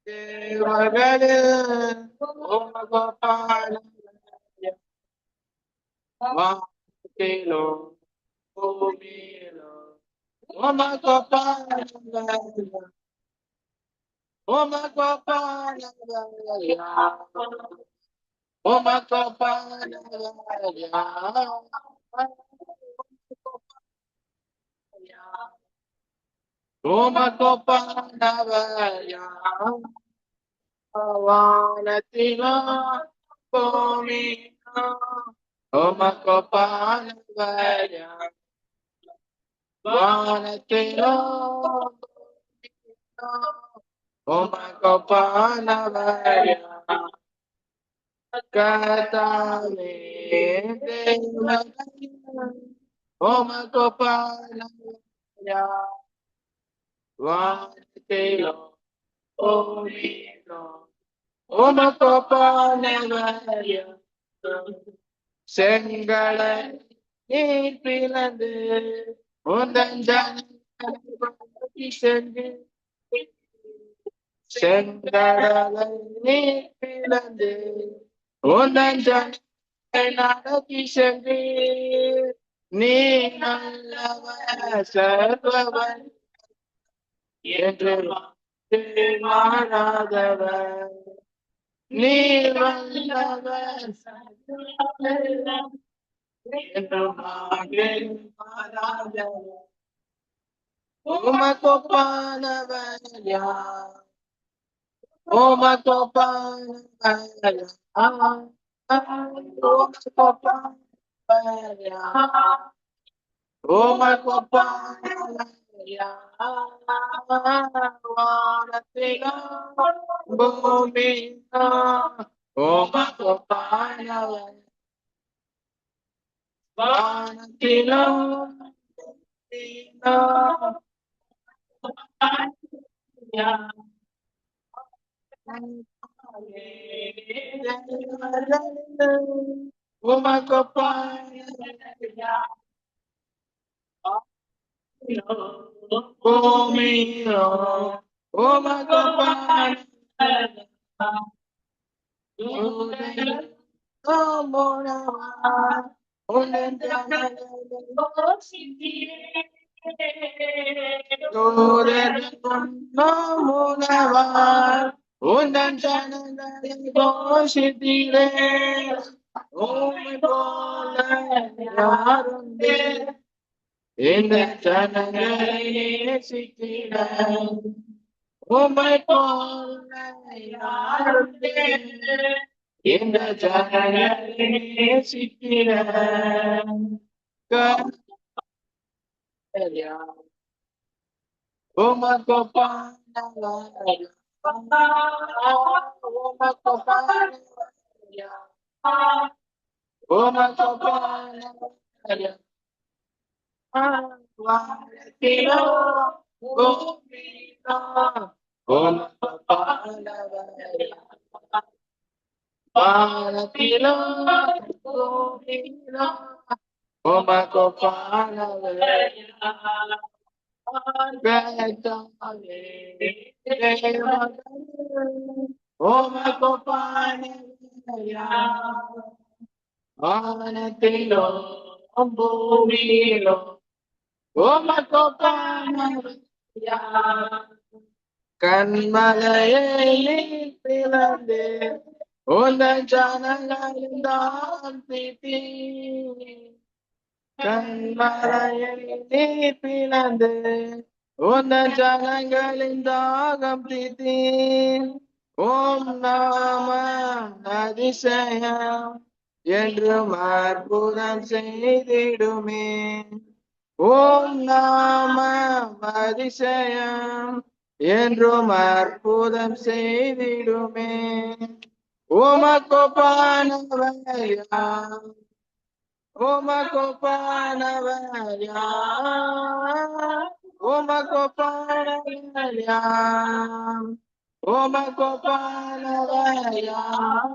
தேவர்களே உமகோபால வாக்கிலோ பூமியிலோ உமகோபால உமகோபால உமகோபால உமகோபாலவயா வானத்திலோ பூமியிலோ உமகோபாலவயா வானத்திலோ உமகோபாலவயா கர்த்தாவே தேவனே உமகோபாலவயா வானத்திலோ பூமியிலோ உமகோபாலவயா செங்கடலை நீர் பிளந்து உந்தன் ஜனங்களை சென்று செங்கடலை நீர் பிளந்து உந்தன் ஜனங்களை நடத்தி சென்று நீ நல்லவர் சர்வவன் என்று மாறாதவர் நீ வல்லவர் என்று மாறாதவர் உமகோபாலவர் யார் உமகோபாலவர் யார் உமகோபாலவர் யார் உமகோபாலவர் வானத்திலோ பூமியிலோ உமகோபாலவர் வானத்திலோ பூமியிலோ உமகோபாலவர் பூமியிலோ உந்தன் ஜனங்களை போஷித்தீரே உம்மை போல யாருண்டே இந்த ஜனங்களை நேசிக்கிற உம்மை போல யாருண்டே இந்த ஜனங்களை நேசிக்கிற உமகோபாலவர் உமகோபாலவர் வானத்திலோ பூமியிலோ உமகோபாலவர் வானத்திலோ பூமியிலோ உமகோபாலவர் கர்த்தாவே தேவனே உமகோபாலவர் வானத்திலோ பூமியிலோ உமகோபாலவர் கண்மலையை நீர் பிளந்து உந்தன் ஜனங்களின் தாகம் தீர்த்தி கண்மலையை நீர் பிளந்து உந்தன் ஜனங்களின் தாகம் தீர்த்தி ஓம் நாம அதிசயம் என்றும் அற்புதம் செய்திடுமே ஓம் நாம அதிசயம் என்றும் அற்புதம் செய்திடுமே உமகோபாலவர் யார் உமகோபாலவர் யார் உமகோபாலவர் யார் உமகோபாலவர் யார்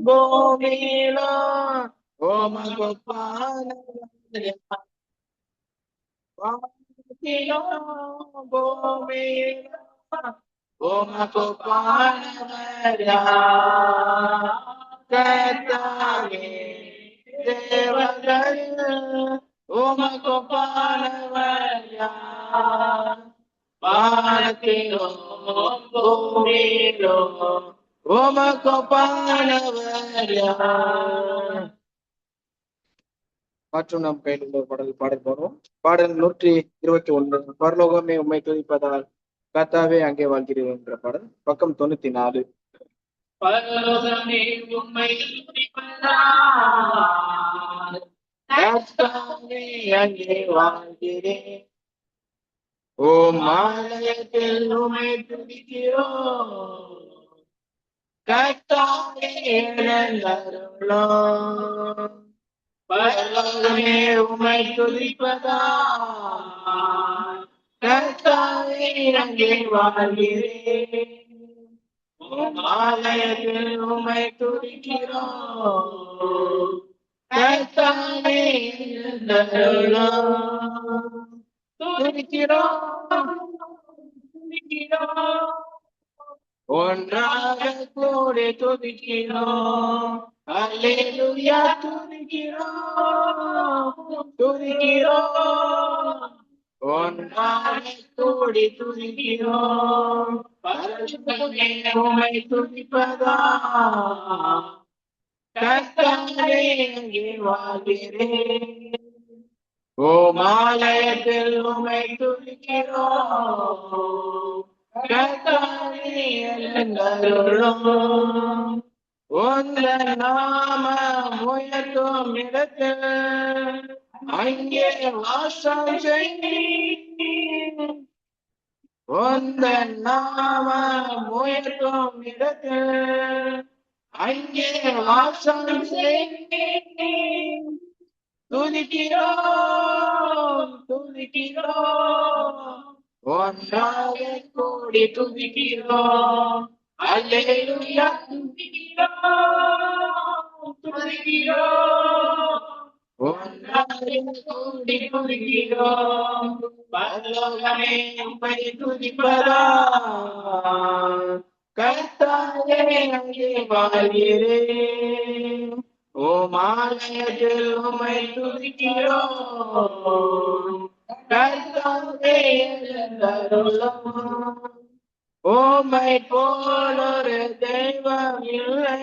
பூமியிலோ உமகோபாலவர் யார் பூமியிலும் உமக்கு பாடுவர் யார்? கர்த்தாவே தேவர்கள் உமக்கு பாடுவர் யார்? வானத்திலும் பூமியிலும் உமக்கு பாடுவர் யார்? மற்றும் நாம் கையில் உள்ள பாடல் பாடல் போறோம். பாடல் 121 பரலோகமே உம்மை துதிப்பதால் கர்த்தாவே அங்கே வாழ்கிறேன் என்ற பாடல் பக்கம் 94. பரலோகமே உம்மை துதிப்பதால் கர்த்தாவே அங்கே வாழ்கிறேன். ஓம் ஆலயத்தில் உம்மை துதிக்கிறோம். கர்த்தாவே எழுந்தருளும். பரலோகமே உம்மை துதிப்பதால் கர்த்தாவே அங்கே வாழ்கிறேன். உம் ஆலயத்தில் உம்மை துதிக்கிறோம். கர்த்தாவே எழுந்தருளும். துதிக்கிறோம் துதிக்கிறோம் ஒன்றாக கூடி துதிக்கிறோம். அல்லேலூயா துதிக்கிறோம் துதிக்கிறோம் ஒன்றாக கூடி துதிக்கிறோம். பரலோகமே உம்மை துதிப்பதால் கர்த்தாவே அங்கே வாழ்கிறேன். ஓம் ஆலயத்தில் உம்மை துதிக்கிறோம். கர்த்தாவே எழுந்தருளும். உந்தன் நாமம் உயர்த்தும் இடத்தில் அங்கே வாசம் செய்யும். உந்தன் நாமம் உயர்த்தும் இடத்தில் அங்கே வாசம் செய்யும். துதிக்கிறோம் துதிக்கிறோம் ஒன்றாக கூடி துதிக்கிறோம். அல்லேலூயா துதிக்கிறோம் துதிக்கிறோம் ஒன்றாக கூடி துதிக்கிறோம். பரலோகமே உம்மை துதிப்பதால் கர்த்தாவே அங்கே வாழ்கிறேன். ஓம் ஆலயத்தில் உம்மை துதிக்கிறோம். கர்த்தாவே எழுந்தருளும். உம்மை போலொரு தெய்வம் இல்லை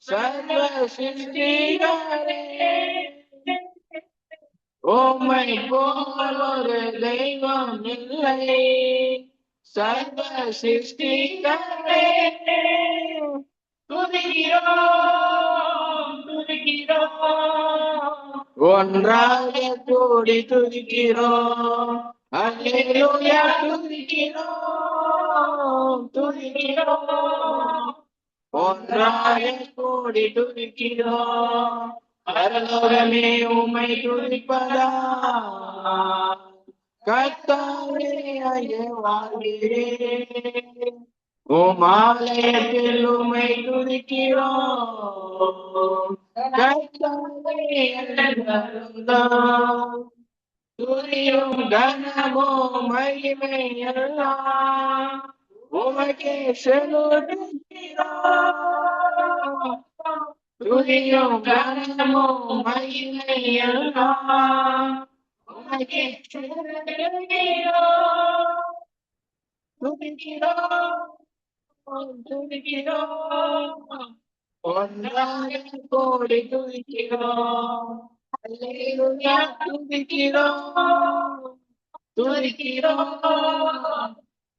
சர்வ சிருஷ்டிகரே. உம்மை போலொரு தெய்வம் இல்லை சர்வ சிருஷ்டிகரே. துதிக்கிறோம் துதிக்கிறோம் ஒன்றாக கூடி துதிக்கிறோம். அல்லேலூயா துதிக்கிறோம் துதிக்கிறோம் ஒன்றாக கூடி துதிக்கிறோம். பரலோகமே உம்மை துதிப்பதால் கர்த்தாவே அங்கே வாழ்கிறேன். உம் ஆலயத்தில் உம்மை துதிக்கிறோம். கர்த்தாவே எழுந்தருளும். துதியும் கனமும் மகிமை எல்லாம் உமக்கே செலுத்துகிறோம். துதியும் கனமும் மகிமை எல்லாம் உமக்கே செலுத்துகிறோம். துதிக்கிறோம் துதிக்கிறோம் ஒன்றாக கூடி துதிக்கிறோம். அல்லேலூயா துதிக்கிறோம் துதிக்கிறோம்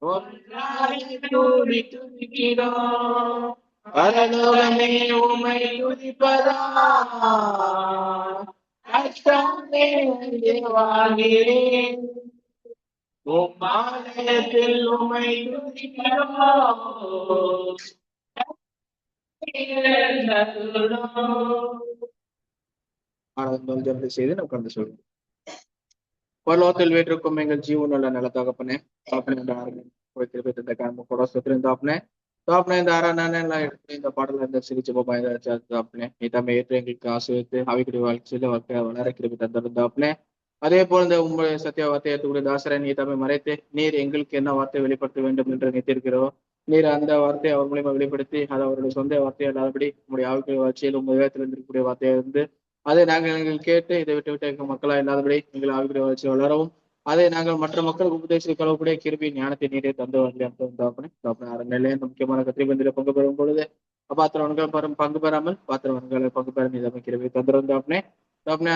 ஒன்றாக கூடி துதிக்கிறோம். பரலோகமே உம்மை துதிப்பதால் கர்த்தாவே அங்கே வாழ்கிறேன். உம் ஆலயத்தில் உம்மை துதிக்கிறோம். ஜெபத்தை செய்து நாம் கடந்து சொல்வோம். பரலோகத்தில் வீட்டிற்கும் எங்கள் ஜீவனுள்ள நல்ல தகப்பனே, தாப்பனே இந்த ஆராதனை இந்த பாடல இந்த சிரிச்சு தாப்பனே நீ தம்மை ஏற்று எங்களுக்கு ஆசிரியத்து அவைக்குரிய வாழ்க்கையில வளர கிருபை தந்திருந்தாப்பனே. அதே போல இந்த உங்களுடைய சத்திய வார்த்தை ஏற்றுக்கூடிய தாசரை நீ தம்மை மறைத்து நீர் எங்களுக்கு என்ன வார்த்தை வெளிப்படுத்த வேண்டும் என்று நினைத்திருக்கிறோ நீர் அந்த வார்த்தையை அவர் மூலியமா வெளிப்படுத்தி அது அவருடைய சொந்த வார்த்தையை அல்லாதபடி உங்களுடைய ஆழ்க்கை வளர்ச்சியில் உங்கள் வேகத்தில் இருக்கக்கூடிய வார்த்தையை இருந்து அதை எங்கள் கேட்டு இதை விட்டு எங்கள் மக்களா இல்லாதபடி எங்கள் ஆழ்க்கை வளர்ச்சி வளரவும் அதை நாங்கள் மற்ற மக்களுக்கு உபதேசிக்க கொள்ளக்கூடிய கிருபி ஞானத்தை நீரே தந்து வரலையாப்பனே அறநிலையே முக்கியமான கத்திரிபந்தில பங்கு பெறும் பொழுது பாத்திரவன்கள் பங்கு பெறாமல் பாத்திரவன்களை பங்கு பெற நீ கிருபி தந்துருந்தாப்பனே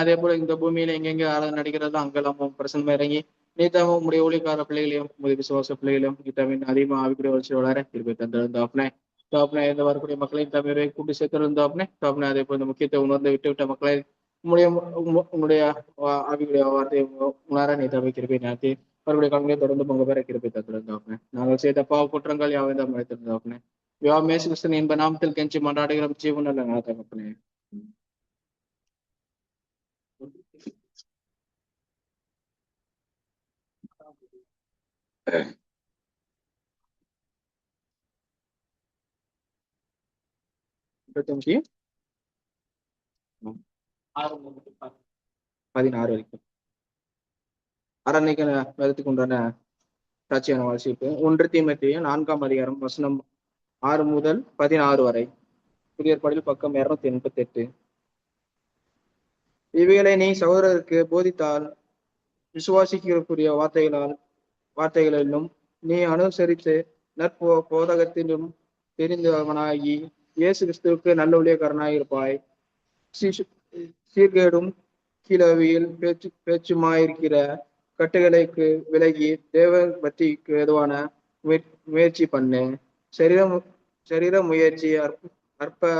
அதே போல இந்த பூமியில எங்கெங்க ஆராதனை நடிக்கிறதோ அங்கெல்லாம் பிரசன்னம் இறங்கி நீத்தாவும் உடைய ஒளிக்கார பிள்ளைகளையும் உங்களுடைய விசுவாச பிள்ளைகளையும் நீத்தாவின் அதிகமாக ஆவிக்குரிய வளர்ச்சி வளர கிருபி தந்திருந்தாப்பனே இந்த வரக்கூடிய மக்களையும் தமிழை கூட்டி சேர்த்திருந்தாப்பனே அதே போல இந்த முக்கியத்தை உணர்ந்து விட்டு மக்களை உன்னுடைய ஆவியுடைய வார்த்தையை உணர நீ தவிர கிருப்பை நடத்தி அவருடைய கண்களை தொடர்ந்து பொங்க பெற கிருப்பை தந்திருந்தாப்பனே நாங்கள் செய்த பாவ குற்றங்கள் யாவையும் மறைத்திருந்தாப்பனே மேசு கிறிஸ்தன் என்ப நாமத்தில் கெஞ்சி மன்றாடுகிற ஜீவன் அல்ல நடத்தப்பனே இருபத்தஞ்சு 16 வரைக்கும் அரண்னைக்கு எடுத்துக் கொண்டான சாட்சியான வாசிப்பு 1 தீமோத்தேயு 4ஆம் அதிகாரம் வசனம் 6 முதல் 16 வரை புதிய ஏற்பாடில் பக்கம் 288. இவைகளை நீ சகோதரருக்கு போதித்தால் விசுவாசிக்கக்கூடிய வார்த்தைகளிலும் நீ அனுசரித்து போதகத்திலும் தெரிந்தவனாகி இயேசு கிறிஸ்துவுக்கு நல்ல ஊழியக்காரனாய் இருப்பாய். சீர்கேடும் கீழவியில் பேச்சுமாயிருக்கிற கட்டுகளுக்கு விலகி தேவ பக்திக்கு எதுவான முயற்சி பண்ணு. சரீர முயற்சி அற்ப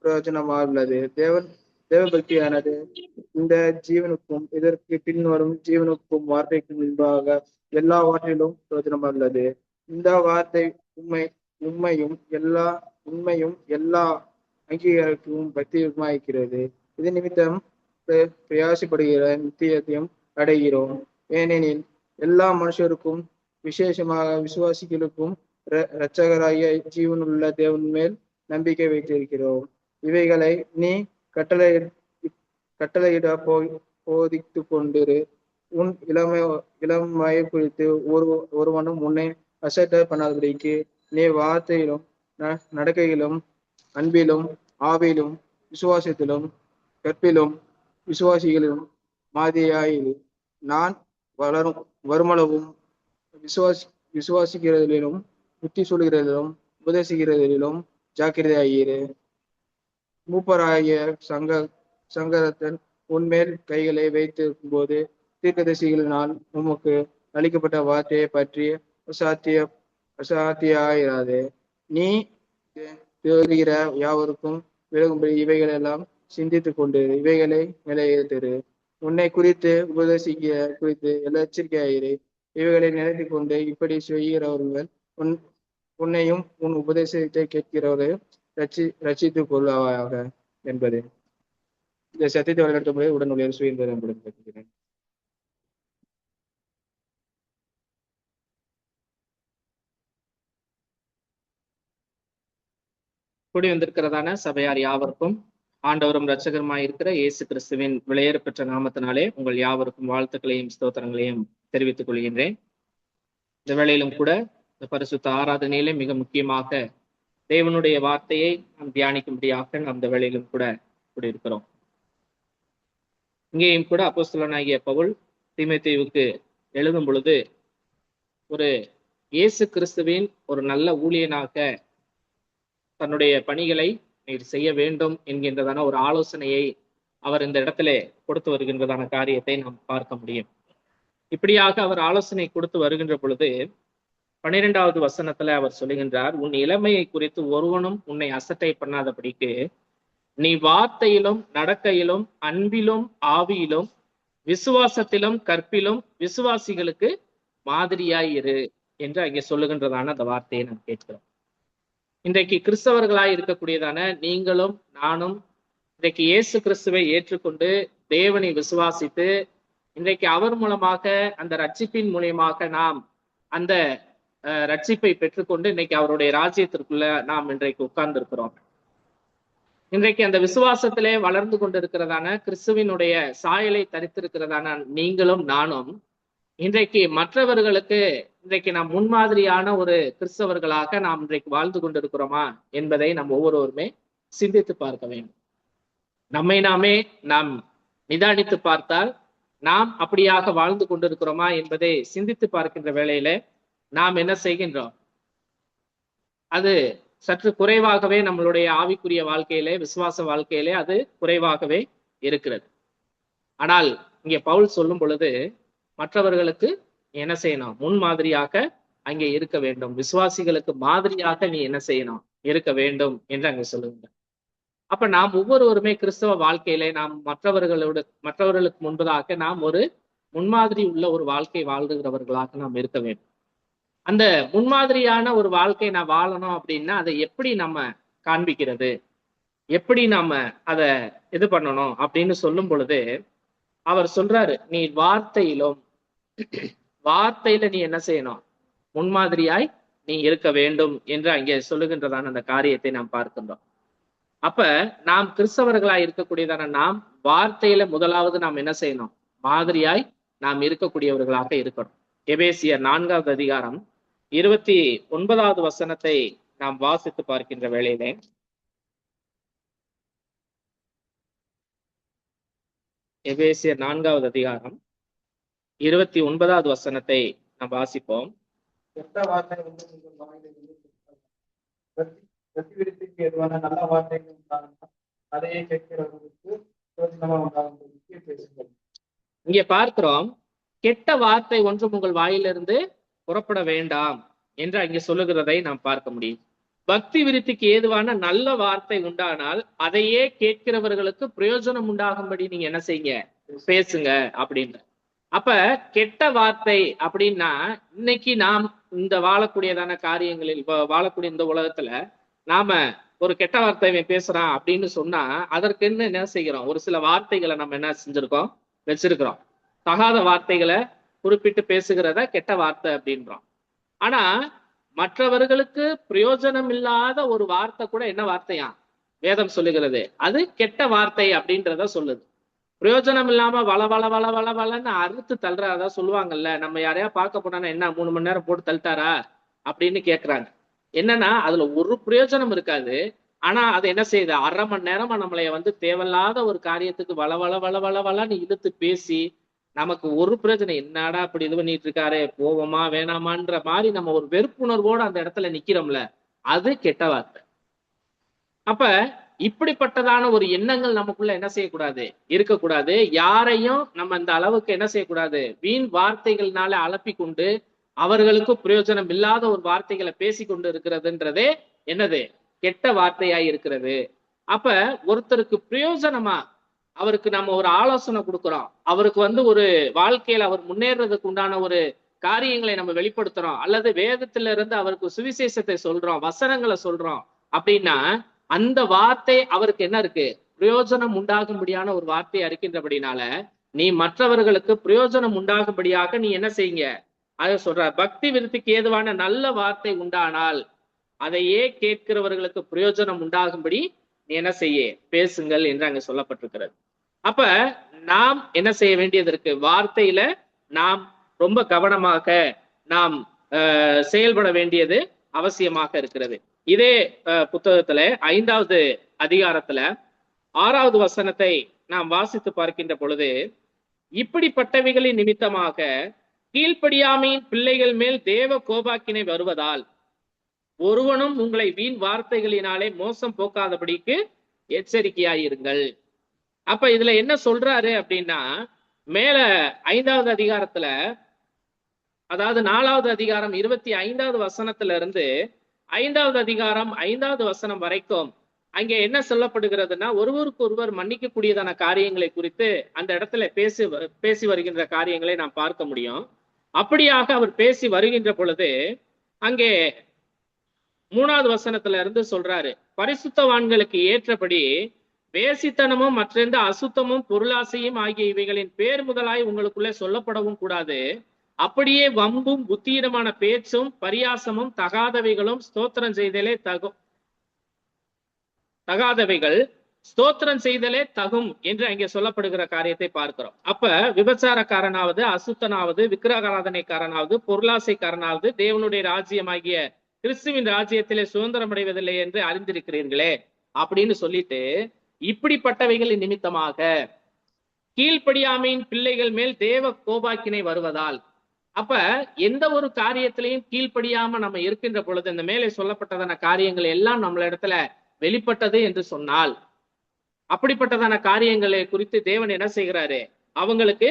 பிரயோஜனமாக உள்ளது. தேவ பக்தியானது இந்த ஜீவனுக்கும் இதற்கு பின்வரும் ஜீவனுக்கும் வார்த்தைக்கு முன்பாக எல்லா வார்த்தையிலும் பிரயோஜனமாக உள்ளது. இந்த வார்த்தை உண்மையும் எல்லா அங்கீகாரத்துக்கும் பக்தியுமாயிருக்கிறது. இது நிமித்தம் பிரயாசப்படுகிற நித்தியத்தையும் அடைகிறோம். ஏனெனில் எல்லா மனுஷருக்கும் விசேஷமாக விசுவாசிகளுக்கும் இரட்சகராகிய ஜீவனுள்ள தேவன் மேல் நம்பிக்கை வைத்திருக்கிறோம். இவைகளை நீ கட்டளையிட போதித்து கொண்டிரு. உன் இளமையை குறித்து ஒருவனும் உன்னை அசட்டை பண்ணாதபடிக்கு நீ வார்த்தையிலும் நடக்கையிலும் அன்பிலும் ஆவியிலும் விசுவாசத்திலும் கற்பிலும் விசுவாசிகளிலும் மாதிரியாயிரு. நான் வருமளவும் விசுவாசிக்கிறதிலும் புத்தி சொல்கிறதிலும் உபதேசிக்கிறதிலும் ஜாக்கிரதையாயிரு. மூப்பராகிய சங்கரத்தன் உன்மேல் கைகளை வைத்திருக்கும் போது தீர்க்கதரிசிகளினால் உமக்கு அளிக்கப்பட்ட வார்த்தையை பற்றி அசாத்தியாயிராது. நீ தேடுகிற யாவருக்கும் விலகும்படி இவைகளெல்லாம் சிந்தித்துக் கொண்டு இவைகளை நிலையேறு. உன்னை குறித்து குறித்து எச்சரிக்கையாயிரு. இவைகளை நினைத்து கொண்டு இப்படி செய்கிறவர்கள் உன்னையும் உன் உபதேசத்தை கேட்கிறவரை ரட்சித்துக் கொள்வாயாக என்பது. இந்த சத்தியத்தை வழிநடத்தும் போது உடனுடைய சுயம்பெறும் கேட்கிறேன். கூடி வந்திருக்கிறதான சபையார் யாவருக்கும் ஆண்டவரும் இரட்சகருமாய் இருக்கிற இயேசு கிறிஸ்துவின் விலையேற பெற்ற நாமத்தினாலே உங்கள் யாவருக்கும் வாழ்த்துக்களையும் ஸ்தோத்திரங்களையும் தெரிவித்துக் கொள்கின்றேன். இந்த வேளையிலும் கூட இந்த பரிசுத்த ஆராதனையிலே மிக முக்கியமாக தேவனுடைய வார்த்தையை நாம் தியானிக்கும்படியாக நாம் இந்த வேளையிலும் கூட கூடியிருக்கிறோம். இங்கேயும் கூட அப்போஸ்தலனாகிய பவுல் தீமோத்தேயுவுக்கு எழுதும் பொழுது ஒரு இயேசு கிறிஸ்துவின் ஒரு நல்ல ஊழியனாக தன்னுடைய பணிகளை நீர் செய்ய வேண்டும் என்கின்றதான ஒரு ஆலோசனையை அவர் இந்த இடத்துல கொடுத்து வருகின்றதான காரியத்தை நாம் பார்க்க முடியும். இப்படியாக அவர் ஆலோசனை கொடுத்து வருகின்ற பொழுது 12வது வசனத்துல அவர் சொல்லுகின்றார், உன் இளமையை குறித்து ஒருவனும் உன்னை அசட்டை பண்ணாதபடிக்கு நீ வார்த்தையிலும் நடக்கையிலும் அன்பிலும் ஆவியிலும் விசுவாசத்திலும் கற்பிலும் விசுவாசிகளுக்கு மாதிரியாயிரு என்று அங்கே சொல்லுகின்றதான அந்த வார்த்தையை நாம் கேட்கிறோம். இன்றைக்கு கிறிஸ்தவர்களாய் இருக்கக்கூடியதான நீங்களும் நானும் இன்றைக்கு இயேசு கிறிஸ்துவை ஏற்றுக்கொண்டு தேவனை விசுவாசித்து இன்றைக்கு அவர் மூலமாக அந்த ரட்சிப்பின் மூலியமாக நாம் அந்த ரட்சிப்பை பெற்றுக்கொண்டு இன்னைக்கு அவருடைய ராஜ்யத்திற்குள்ள நாம் இன்றைக்கு உட்கார்ந்து இருக்கிறோம். இன்றைக்கு அந்த விசுவாசத்திலே வளர்ந்து கொண்டிருக்கிறதான கிறிஸ்துவினுடைய சாயலை தரித்திருக்கிறதான நீங்களும் நானும் இன்றைக்கு மற்றவர்களுக்கு இன்றைக்கு நாம் முன்மாதிரியான ஒரு கிறிஸ்தவர்களாக நாம் இன்றைக்கு வாழ்ந்து கொண்டிருக்கிறோமா என்பதை நாம் ஒவ்வொருவருமே சிந்தித்து பார்க்க வேண்டும். நம்மை நாமே நாம் நிதானித்து பார்த்தால் நாம் அப்படியாக வாழ்ந்து கொண்டிருக்கிறோமா என்பதை சிந்தித்து பார்க்கின்ற வேளையில நாம் என்ன செய்கின்றோம்? அது சற்று குறைவாகவே நம்மளுடைய ஆவிக்குரிய வாழ்க்கையிலே, விசுவாச வாழ்க்கையிலே அது குறைவாகவே இருக்கிறது. ஆனால் இங்கே பவுல் சொல்லும் பொழுது மற்றவர்களுக்கு என்ன செய்யணும்? முன்மாதிரியாக அங்கே இருக்க வேண்டும். விசுவாசிகளுக்கு மாதிரியாக நீ என்ன செய்யணும்? இருக்க வேண்டும் என்று அங்கே சொல்லுங்க. அப்ப நாம் ஒவ்வொருவருமே கிறிஸ்தவ வாழ்க்கையிலே நாம் மற்றவர்களுக்கு முன்பதாக நாம் ஒரு முன்மாதிரி உள்ள ஒரு வாழ்க்கை வாழ்கிறவர்களாக நாம் இருக்க வேண்டும். அந்த முன்மாதிரியான ஒரு வாழ்க்கை நான் வாழணும் அப்படின்னா அதை எப்படி நம்ம காண்பிக்கிறது, எப்படி நாம அதை இது பண்ணணும் அப்படின்னு சொல்லும் பொழுது அவர் சொல்றாரு, நீ வார்த்தையில நீ என்ன செய்யணும்? முன்மாதிரியாய் நீ இருக்க வேண்டும் என்று அங்கே சொல்லுகின்றதான அந்த காரியத்தை நாம் பார்க்கின்றோம். அப்ப நாம் கிறிஸ்தவர்களாய் இருக்கக்கூடியதான நாம் வார்த்தையில முதலாவது நாம் என்ன செய்யணும்? மாதிரியாய் நாம் இருக்கக்கூடியவர்களாக இருக்கணும். எபேசியர் 4வது அதிகாரம் 29வது வசனத்தை நாம் வாசித்து பார்க்கின்ற வேளையிலே, எபேசியர் 4வது அதிகாரம் 29வது வசனத்தை நாம் வாசிப்போம். கெட்ட வார்த்தை வந்து உங்கள் வாயிலிருந்து பிரதிவிருத்திக்கு எதுவான நல்ல வார்த்தைகள் உண்டானால் அதையே கேட்கிறவர்களுக்கு பிரயோஜனமா உண்டாகும்படிக்கு பேசுங்கள். இங்கே பார்க்கிறோம், கெட்ட வார்த்தை ஒன்றும் உங்கள் வாயிலிருந்து புறப்பட வேண்டாம் என்று அங்கே சொல்லுகிறதை நாம் பார்க்க முடியும். பக்தி விருத்திக்கு ஏதுவான நல்ல வார்த்தை உண்டானால் அதையே கேட்கிறவர்களுக்கு பிரயோஜனம் உண்டாகும்படி நீங்க என்ன செய்யுங்க? பேசுங்க அப்படின்ற. அப்ப கெட்ட வார்த்தை அப்படின்னா இன்னைக்கு நாம் இந்த வாழக்கூடியதான காரியங்களில் வாழக்கூடிய இந்த உலகத்துல நாம ஒரு கெட்ட வார்த்தை பேசுறான் அப்படின்னு சொன்னா அதற்கு என்ன செய்கிறோம்? ஒரு சில வார்த்தைகளை நம்ம என்ன செஞ்சிருக்கோம்? வச்சிருக்கிறோம். தகாத வார்த்தைகளை குறிப்பிட்டு பேசுகிறத கெட்ட வார்த்தை அப்படின்றோம். ஆனா மற்றவர்களுக்கு பிரயோஜனம் இல்லாத ஒரு வார்த்தை கூட என்ன வார்த்தையா வேதம் சொல்லுகிறது? அது கெட்ட வார்த்தை அப்படின்றத சொல்லுது. பிரயோஜனம் இல்லாம வளன்னு அறுத்து தள்ளுறதா சொல்லுவாங்கல்ல. நம்ம யாரையா பார்க்க போனா என்ன 3 மணி நேரம் போட்டு தள்ளிட்டாரா அப்படின்னு கேக்குறாங்க. என்னன்னா அதுல ஒரு பிரயோஜனம் இருக்காது. ஆனா அதை என்ன செய்யுது? 1/2 மணி நேரமா நம்மளைய வந்து தேவையில்லாத ஒரு காரியத்துக்கு வளன்னு இழுத்து பேசி நமக்கு ஒரு பிரச்சனை, என்னடா அப்படி இது பண்ணிட்டு இருக்காரு, போவோமா வேணாமான்ற மாதிரி நம்ம ஒரு வெறுப்புணர்வோடு அந்த இடத்துல நிக்கிறோம்ல, அது கெட்ட வார்த்தை. அப்ப இப்படிப்பட்டதான ஒரு எண்ணங்கள் நமக்குள்ள என்ன செய்யக்கூடாது? இருக்கக்கூடாது. யாரையும் நம்ம இந்த அளவுக்கு என்ன செய்யக்கூடாது? வீண் வார்த்தைகள்னால அலப்பி கொண்டு அவர்களுக்கு பிரயோஜனம் இல்லாத ஒரு வார்த்தைகளை பேசி கொண்டு இருக்கிறதுன்றதே என்னது? கெட்ட வார்த்தையாய் இருக்கிறது. அப்ப ஒருத்தருக்கு பிரயோஜனமா அவருக்கு நம்ம ஒரு ஆலோசனை கொடுக்குறோம், அவருக்கு வந்து ஒரு வாழ்க்கையில அவர் முன்னேறதுக்கு உண்டான ஒரு காரியங்களை நம்ம வெளிப்படுத்துறோம், அல்லது வேதத்துல இருந்து அவருக்கு சுவிசேஷத்தை சொல்றோம், வசனங்களை சொல்றோம் அப்படின்னா அந்த வார்த்தை அவருக்கு என்ன இருக்கு? பிரயோஜனம் உண்டாகும்படியான ஒரு வார்த்தையா இருக்கின்றபடினால நீ மற்றவர்களுக்கு பிரயோஜனம் உண்டாகும்படியாக நீ என்ன செய்யுங்க? அதை சொல்ற, பக்தி விருத்திக்கு ஏதுவான நல்ல வார்த்தை உண்டானால் அதையே கேட்கிறவர்களுக்கு பிரயோஜனம் உண்டாகும்படி நீ என்ன செய்ய? பேசுங்கள் என்று அங்க சொல்லப்பட்டிருக்கிறது. அப்ப நாம் என்ன செய்ய வேண்டியது இருக்கு? வார்த்தையில நாம் ரொம்ப கவனமாக நாம் செயல்பட வேண்டியது அவசியமாக இருக்கிறது. இதே புத்தகத்துல 5வது அதிகாரத்துல 6வது வசனத்தை நாம் வாசித்து பார்க்கின்ற பொழுது, இப்படிப்பட்டவைகளின் நிமித்தமாக கீழ்ப்படியாமையின் பிள்ளைகள் மேல் தேவ கோபாக்கினை வருவதால் ஒருவனும் உங்களை வீண் வார்த்தைகளினாலே மோசம் போக்காதபடிக்கு எச்சரிக்கையாயிருங்கள். அப்ப இதுல என்ன சொல்றாரு அப்படின்னா, மேல 5வது அதிகாரத்துல, அதாவது 4வது அதிகாரம் 25வது வசனத்துல இருந்து 5வது அதிகாரம் 5வது வசனம் வரைக்கும் அங்கே என்ன சொல்லப்படுகிறதுனா, ஒருவருக்கு ஒருவர் மன்னிக்க கூடியதான காரியங்களை குறித்து அந்த இடத்துல பேசி வருகின்ற காரியங்களை நாம் பார்க்க முடியும். அப்படியாக அவர் பேசி வருகின்ற பொழுது அங்கே 3வது வசனத்துல இருந்து சொல்றாரு, பரிசுத்தவான்களுக்கு ஏற்றபடி வேசித்தனமும் மற்றெந்த அசுத்தமும் பொருளாசையும் ஆகிய இவைகளின் பேர் முதலாய் உங்களுக்குள்ளே சொல்லப்படவும் கூடாது. அப்படியே வம்பும் புத்தீனமான பேச்சும் பரியாசமும் தகாதவைகளும் ஸ்தோத்திரம் செய்தலே தகாதவைகள் ஸ்தோத்திரம் செய்தலே தகும் என்று அங்கே சொல்லப்படுகிற காரியத்தை பார்க்கிறோம். அப்ப விபச்சாரக்காரனாவது, அசுத்தனாவது, விக்கிரகாராதனைக்காரனாவது, பொருளாசைக்காரனாவது தேவனுடைய ராஜ்யமாகிய கிறிஸ்துவின் ராஜ்யத்திலே சுதந்திரம் அடைவதில்லை என்று அறிந்திருக்கிறீர்களே அப்படின்னு சொல்லிட்டு, இப்படிப்பட்டவைகளின் நிமித்தமாக கீழ்ப்படியாமையின் பிள்ளைகள் மேல் தேவ கோபாக்கினை வருவதால், அப்ப எந்த ஒரு காரியத்திலையும் கீழ்ப்படியாம நம்ம இருக்கின்ற பொழுது இந்த மேலே சொல்லப்பட்டதான காரியங்கள் எல்லாம் நம்மள இடத்துல வெளிப்பட்டது என்று சொன்னால், அப்படிப்பட்டதான காரியங்களை குறித்து தேவன் என்ன செய்கிறாரு? அவங்களுக்கு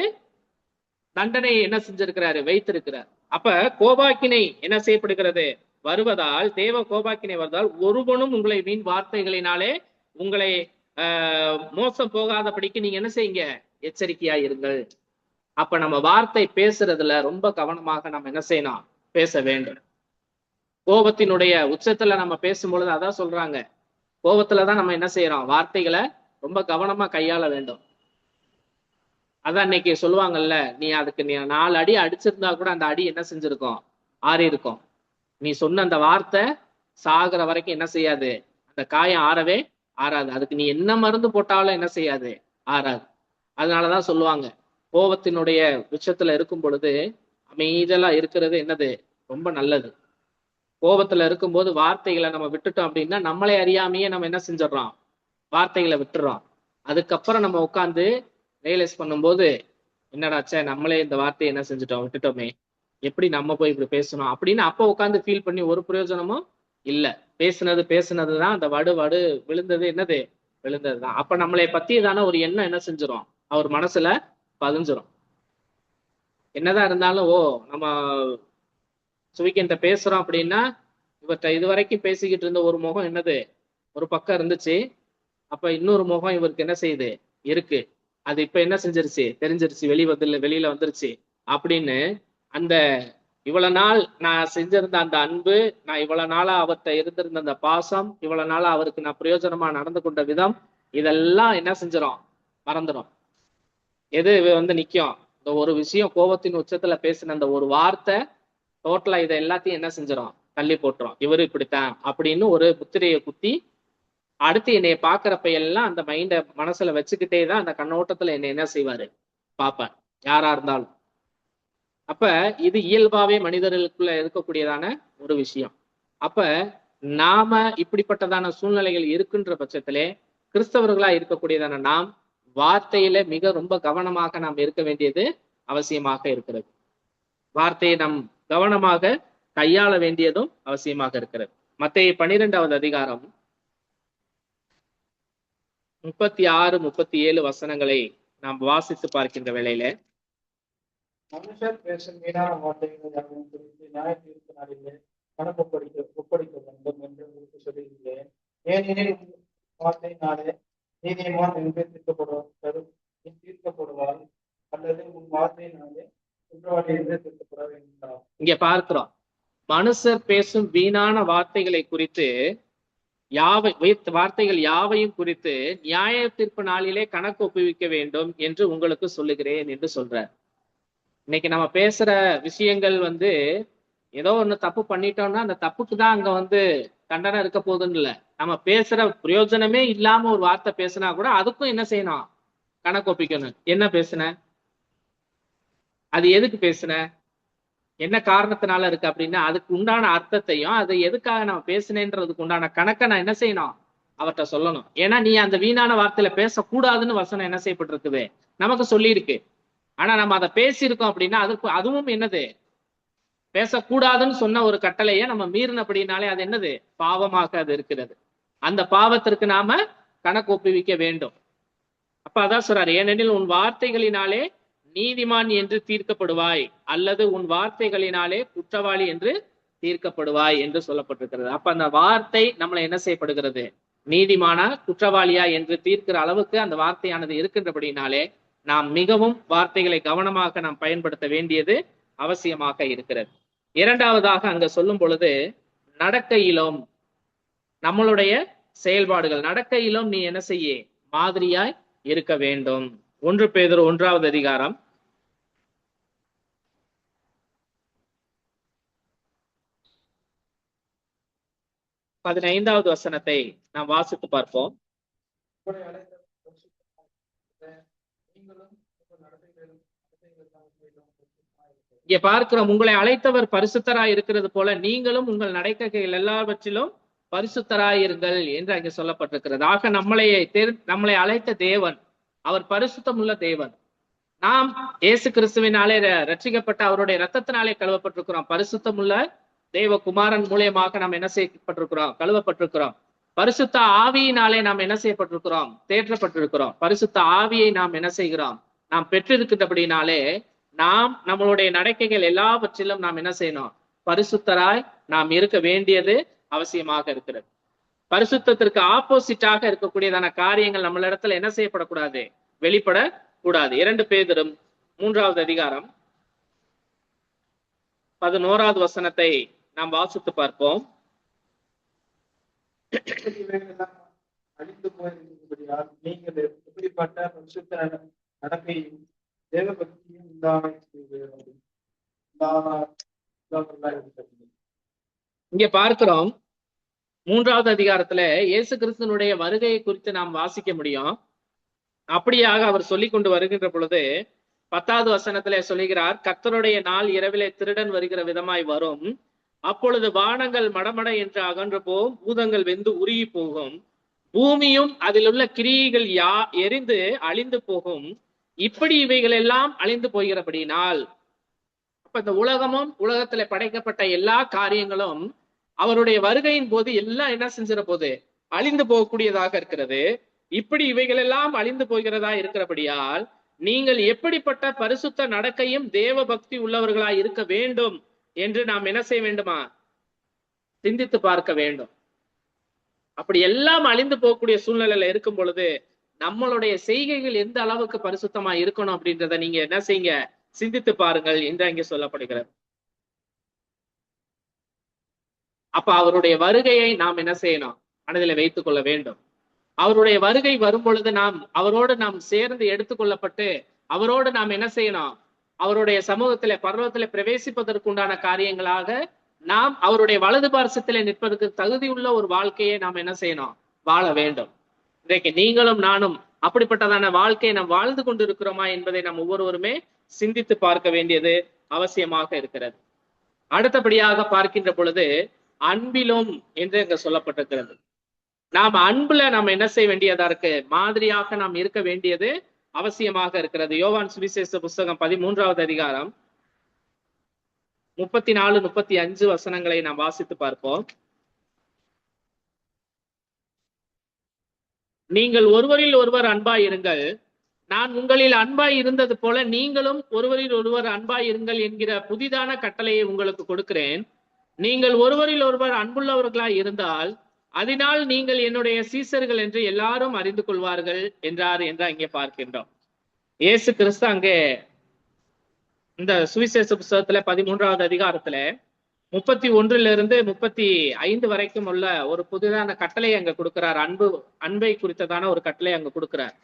தண்டனையை என்ன செஞ்சிருக்கிறாரு? வைத்திருக்கிறார். அப்ப கோபாக்கினை என்ன செய்யப்படுகிறது? வருவதால், தேவ கோபாக்கினை வருவதால் ஒருவனும் உங்களை வீண் வார்த்தைகளினாலே உங்களை மோசம் போகாதபடிக்கு நீங்க என்ன செய்யுங்க? எச்சரிக்கையா இருங்கள். அப்ப நம்ம வார்த்தை பேசுறதுல ரொம்ப கவனமாக நம்ம என்ன செய்யணும்? பேச வேண்டும். கோபத்தினுடைய உச்சத்துல நம்ம பேசும்பொழுது அதான் சொல்றாங்க, கோபத்துலதான் நம்ம என்ன செய்யறோம்? வார்த்தைகளை ரொம்ப கவனமா கையாள வேண்டும். அதான் இன்னைக்கு சொல்லுவாங்கல்ல, நீ அதுக்கு நீ 4 அடி அடிச்சிருந்தா கூட அந்த அடி என்ன செஞ்சிருக்கும்? ஆறி இருக்கும். நீ சொன்ன அந்த வார்த்தை சாகுற வரைக்கும் என்ன செய்யாது? அந்த காயம் ஆறவே ஆறாது. அதுக்கு நீ என்ன மருந்து போட்டாலும் என்ன செய்யாது? ஆறாது. அதனாலதான் சொல்லுவாங்க, கோபத்தினுடைய உச்சத்துல இருக்கும் பொழுது அமைதியெல்லாம் இருக்கிறது என்னது? ரொம்ப நல்லது. கோபத்துல இருக்கும்போது வார்த்தைகளை நம்ம விட்டுட்டோம் அப்படின்னா நம்மளே அறியாமையே நம்ம என்ன செஞ்சிடறோம்? வார்த்தைகளை விட்டுறோம். அதுக்கப்புறம் நம்ம உட்காந்து ரியலைஸ் பண்ணும்போது, என்னடாச்சே நம்மளே இந்த வார்த்தையை என்ன செஞ்சுட்டோம்? விட்டுட்டோமே, எப்படி நம்ம போய் இப்படி பேசணும் அப்படின்னு அப்ப உட்காந்து ஃபீல் பண்ணி ஒரு பிரயோஜனமும் இல்ல. பேசுனதுதான் அந்த வடு விழுந்தது என்னது? விழுந்ததுதான். அப்ப நம்மளை பத்தியதான ஒரு எண்ணம் என்ன செஞ்சிரும்? அவர் மனசுல பதிஞ்சிரும். என்னதான் இருந்தாலும், ஓ நம்ம சுவிக்கிட்ட பேசுறோம் அப்படின்னா, இவர்கிட்ட இதுவரைக்கும் பேசிக்கிட்டு இருந்த ஒரு முகம் என்னது? ஒரு பக்கம் இருந்துச்சு. அப்ப இன்னொரு முகம் இவருக்கு என்ன செய்யுது? இருக்கு. அது இப்ப என்ன செஞ்சிருச்சு? தெரிஞ்சிருச்சு, வெளியில வந்துருச்சு அப்படின்னு. அந்த இவ்வளவு நாள் நான் செஞ்சிருந்த அந்த அன்பு, நான் இவ்வளவு நாளா அவர்கிட்ட இருந்திருந்த அந்த பாசம், இவ்வளவு நாளா அவருக்கு நான் பிரயோஜனமா நடந்து கொண்ட விதம், இதெல்லாம் என்ன செஞ்சிடும்? மறந்துடும். எது நிக்கும்? இந்த ஒரு விஷயம், கோபத்தின் உச்சத்துல பேசின அந்த ஒரு வார்த்தை டோட்டலா இதை எல்லாத்தையும் என்ன செஞ்சிடும்? தள்ளி போட்டுரும். இவரு இப்படித்தான் அப்படின்னு ஒரு முத்திரையை குத்தி, அடுத்து என்னைய பாக்குறப்ப எல்லாம் அந்த மைண்ட மனசுல வச்சுக்கிட்டே தான் அந்த கண்ணோட்டத்துல என்னை என்ன செய்வாரு? பார்ப்பார், யாரா இருந்தாலும். அப்ப இது இயல்பாவே மனிதர்களுக்குள்ள இருக்கக்கூடியதான ஒரு விஷயம். அப்ப நாம இப்படிப்பட்டதான சூழ்நிலைகள் இருக்கின்ற பட்சத்திலே கிறிஸ்தவர்களா இருக்கக்கூடியதான நாம் வார்த்தையில மிக ரொம்ப கவனமாக நாம் இருக்க வேண்டியது அவசியமாக இருக்கிறது. வார்த்தையை நாம் கவனமாக கையாள வேண்டியதும் அவசியமாக இருக்கிறது. மத்தேயு 12வது அதிகாரம் 36, 37 வசனங்களை நாம் வாசித்து பார்க்கின்ற வேளையில, மனுஷர் பேசும் வீணான வார்த்தைகளை குறித்து நியாய தீர்ப்பு நாளிலே கணக்கு ஒப்படைக்க வேண்டும் என்று உங்களுக்கு சொல்லுகிறேன். ஏனெனில் வார்த்தையினாலே நீதிமான் என்று தீர்க்கப்படுவார், அல்லது உன் வார்த்தையினாலே குற்றவாளி என்று தீர்க்கப்பட வேண்டாம். இங்க பார்க்கிறோம், மனுஷர் பேசும் வீணான வார்த்தைகளை குறித்து வார்த்தைகள் யாவையும் குறித்து நியாய தீர்ப்பு நாளிலே கணக்கு ஒப்புவிக்க வேண்டும் என்று உங்களுக்கு சொல்லுகிறேன் என்று சொல்றார். இன்னைக்கு நம்ம பேசுற விஷயங்கள் ஏதோ ஒண்ணு தப்பு பண்ணிட்டோம்னா அந்த தப்புக்கு தான் அங்க தண்டனை இருக்க போகுதுன்னு இல்ல. நம்ம பேசுற பிரயோஜனமே இல்லாம ஒரு வார்த்தை பேசினா கூட அதுக்கும் என்ன செய்யணும்? கணக்கு ஒப்பிக்கணும். என்ன பேசுன? அது எதுக்கு பேசுன? என்ன காரணத்தினால இருக்கு அப்படின்னா அதுக்கு உண்டான அர்த்தத்தையும், அது எதுக்காக நம்ம பேசினேன்றதுக்கு உண்டான கணக்கை நான் என்ன செய்யணும்? அவர்கிட்ட சொல்லணும். ஏன்னா நீ அந்த வீணான வார்த்தையில பேசக்கூடாதுன்னு வசனம் என்ன செய்யப்பட்டிருக்குது? நமக்கு சொல்லி இருக்கு. ஆனா நம்ம அதை பேசியிருக்கோம் அப்படின்னா அதுவும் என்னது? பேசக்கூடாதுன்னு சொன்ன ஒரு கட்டளையை நம்ம மீறினபடினாலே அது என்னது? பாவமாக அது இருக்கிறது. அந்த பாவத்திற்கு நாம கணக்கு ஒப்புவிக்க வேண்டும். அப்ப அதான் சொல்றாரு, ஏனெனில் உன் வார்த்தைகளினாலே நீதிமான் என்று தீர்க்கப்படுவாய், அல்லது உன் வார்த்தைகளினாலே குற்றவாளி என்று தீர்க்கப்படுவாய் என்று சொல்லப்பட்டிருக்கிறது. அப்ப அந்த வார்த்தை நம்மளை என்ன செய்யப்படுகிறது? நீதிமானா குற்றவாளியா என்று தீர்க்கிற அளவுக்கு அந்த வார்த்தையானது இருக்கின்றபடினாலே நாம் மிகவும் வார்த்தைகளை கவனமாக நாம் பயன்படுத்த வேண்டியது அவசியமாக இருக்கிறது. இரண்டாவதாக அங்க சொல்லும் பொழுது, நடக்கையிலும் நம்மளுடைய செயல்பாடுகள், நடக்கையிலும் நீ என்ன செய்ய? மாதிரியாய் இருக்க வேண்டும். 1 பேதுரு 1வது அதிகாரம் 15வது வசனத்தை நாம் வாசித்து பார்ப்போம். உங்களை அழைத்த நீங்களும் இங்க பார்க்கிறோம், உங்களை அழைத்தவர் பரிசுத்தராய் இருக்கிறது போல நீங்களும் உங்கள் நடக்கைகள் எல்லாவற்றிலும் பரிசுத்தராயிருங்கள் என்று அங்கே சொல்லப்பட்டிருக்கிறது. ஆக நம்மளை அழைத்த தேவன் அவர் பரிசுத்தம் உள்ள தேவன். நாம் இயேசு கிறிஸ்துவினாலே ரட்சிக்கப்பட்ட அவருடைய ரத்தத்தினாலே கழுவப்பட்டிருக்கிறோம். பரிசுத்தம் உள்ள தேவ குமாரன் மூலியமாக நாம் என்ன செய்யப்பட்டிருக்கிறோம்? கழுவப்பட்டிருக்கிறோம். பரிசுத்த ஆவியினாலே நாம் என்ன செய்யப்பட்டிருக்கிறோம்? தேற்றப்பட்டிருக்கிறோம். பரிசுத்த ஆவியை நாம் என்ன செய்கிறோம்? நாம் பெற்றிருக்கின்றபடினாலே நாம் நம்மளுடைய நடக்கைகள் எல்லாவற்றிலும் நாம் என்ன செய்யணும்? பரிசுத்தராய் நாம் இருக்க வேண்டியது அவசியமாக இருக்கிறது. பரிசுத்தத்திற்கு ஆப்போசிட்டாக இருக்கக்கூடியதான காரியங்கள் நம்மளிடத்துல என்ன செய்யப்படக்கூடாது? வெளிப்படக்கூடாது. 2 பேதுரு 3வது அதிகாரம் 11வது வசனத்தை நாம் வாசித்து பார்ப்போம். அழிந்து போயிருக்கிறபடியால் நீங்கள் எப்படிப்பட்ட பரிசுத்த நடக்கையும் தேவ பக்தியும் இங்க பார்க்கிறோம், 3வது அதிகாரத்துல இயேசு கிறிஸ்துனுடைய வருகையை குறித்து நாம் வாசிக்க முடியும். அப்படியாக அவர் சொல்லி கொண்டு வருகின்ற பொழுது 10வது வசனத்திலே சொல்லுகிறார், கர்த்தருடைய நாள் இரவிலே திருடன் வருகிற விதமாய் வரும். அப்பொழுது வானங்கள் மடமட என்று அகன்று போகும், பூதங்கள் வெந்து உருகி போகும், பூமியும் அதில் உள்ள கிரியைகள் எரிந்து அழிந்து போகும். இப்படி இவைகள் எல்லாம் அழிந்து போகிறபடினால், அப்ப இந்த உலகமும் உலகத்துல படைக்கப்பட்ட எல்லா காரியங்களும் அவருடைய வருகையின் போது எல்லாம் என்ன செஞ்சிட போது? அழிந்து போகக்கூடியதாக இருக்கிறது. இப்படி இவைகள் எல்லாம் அழிந்து போகிறதா இருக்கிறபடியால் நீங்கள் எப்படிப்பட்ட பரிசுத்த நடக்கையும் தேவ பக்தி உள்ளவர்களாய் இருக்க வேண்டும் என்று நாம் என்ன செய்ய வேண்டுமா? சிந்தித்து பார்க்க வேண்டும். அப்படி எல்லாம் அழிந்து போகக்கூடிய சூழ்நிலையில இருக்கும் பொழுது நம்மளுடைய செய்கைகள் எந்த அளவுக்கு பரிசுத்தமா இருக்கணும் அப்படின்றத நீங்க என்ன செய்யுங்க? சிந்தித்து பாருங்கள் என்று அங்கே சொல்லப்படுகிறது. அப்ப அவருடைய வருகையை நாம் என்ன செய்யணும்? மனதில் வைத்துக் கொள்ள வேண்டும். அவருடைய வருகை வரும் பொழுது அவரோடு நாம் சேர்ந்து எடுத்துக்கொள்ளப்பட்டு அவரோடு நாம் என்ன செய்யணும்? அவருடைய சமூகத்திலே பரலோகத்திலே பிரவேசிப்பதற்குண்டான காரியங்களாக நாம் அவருடைய வலது பார்சத்திலே நிற்பதற்கு தகுதியுள்ள ஒரு வாழ்க்கையை நாம் என்ன செய்யணும்? வாழ வேண்டும். இன்றைக்கு நீங்களும் நானும் அப்படிப்பட்டதான வாழ்க்கையை நாம் வாழ்ந்து கொண்டிருக்கிறோமா என்பதை நாம் ஒவ்வொருவருமே சிந்தித்து பார்க்க வேண்டியது அவசியமாக இருக்கிறது. அடுத்தபடியாக பார்க்கின்ற பொழுது அன்பிலும் என்று இங்க சொல்லப்பட்டிருக்கிறது. நாம் அன்புல நாம் என்ன செய்ய வேண்டியதா இருக்கு? மாதிரியாக நாம் இருக்க வேண்டியது அவசியமாக இருக்கிறது. யோவான் சுவிசேஷ புஸ்தகம் 13வது அதிகாரம் 34, 35 வசனங்களை நாம் வாசித்து பார்ப்போம். நீங்கள் ஒருவரில் ஒருவர் அன்பாய் இருங்கள், நான் உங்களில் அன்பாய் இருந்தது போல நீங்களும் ஒருவரில் ஒருவர் அன்பாய் இருங்கள் என்கிற புதிதான கட்டளையை உங்களுக்கு கொடுக்கிறேன். நீங்கள் ஒருவரில் ஒருவர் அன்புள்ளவர்களாய் இருந்தால் அதனால் நீங்கள் என்னுடைய சீசர்கள் என்று எல்லாரும் அறிந்து கொள்வார்கள் என்றார் என்று அங்கே பார்க்கின்றோம். இயேசு கிறிஸ்து அங்கே இந்த சுவிசேஷ புஸ்தகத்துல 13வது அதிகாரத்துல 31 35 வரைக்கும் உள்ள ஒரு புதிதான கட்டளை அங்க கொடுக்கிறார். அன்பை குறித்ததான ஒரு கட்டளை அங்க கொடுக்கிறார்.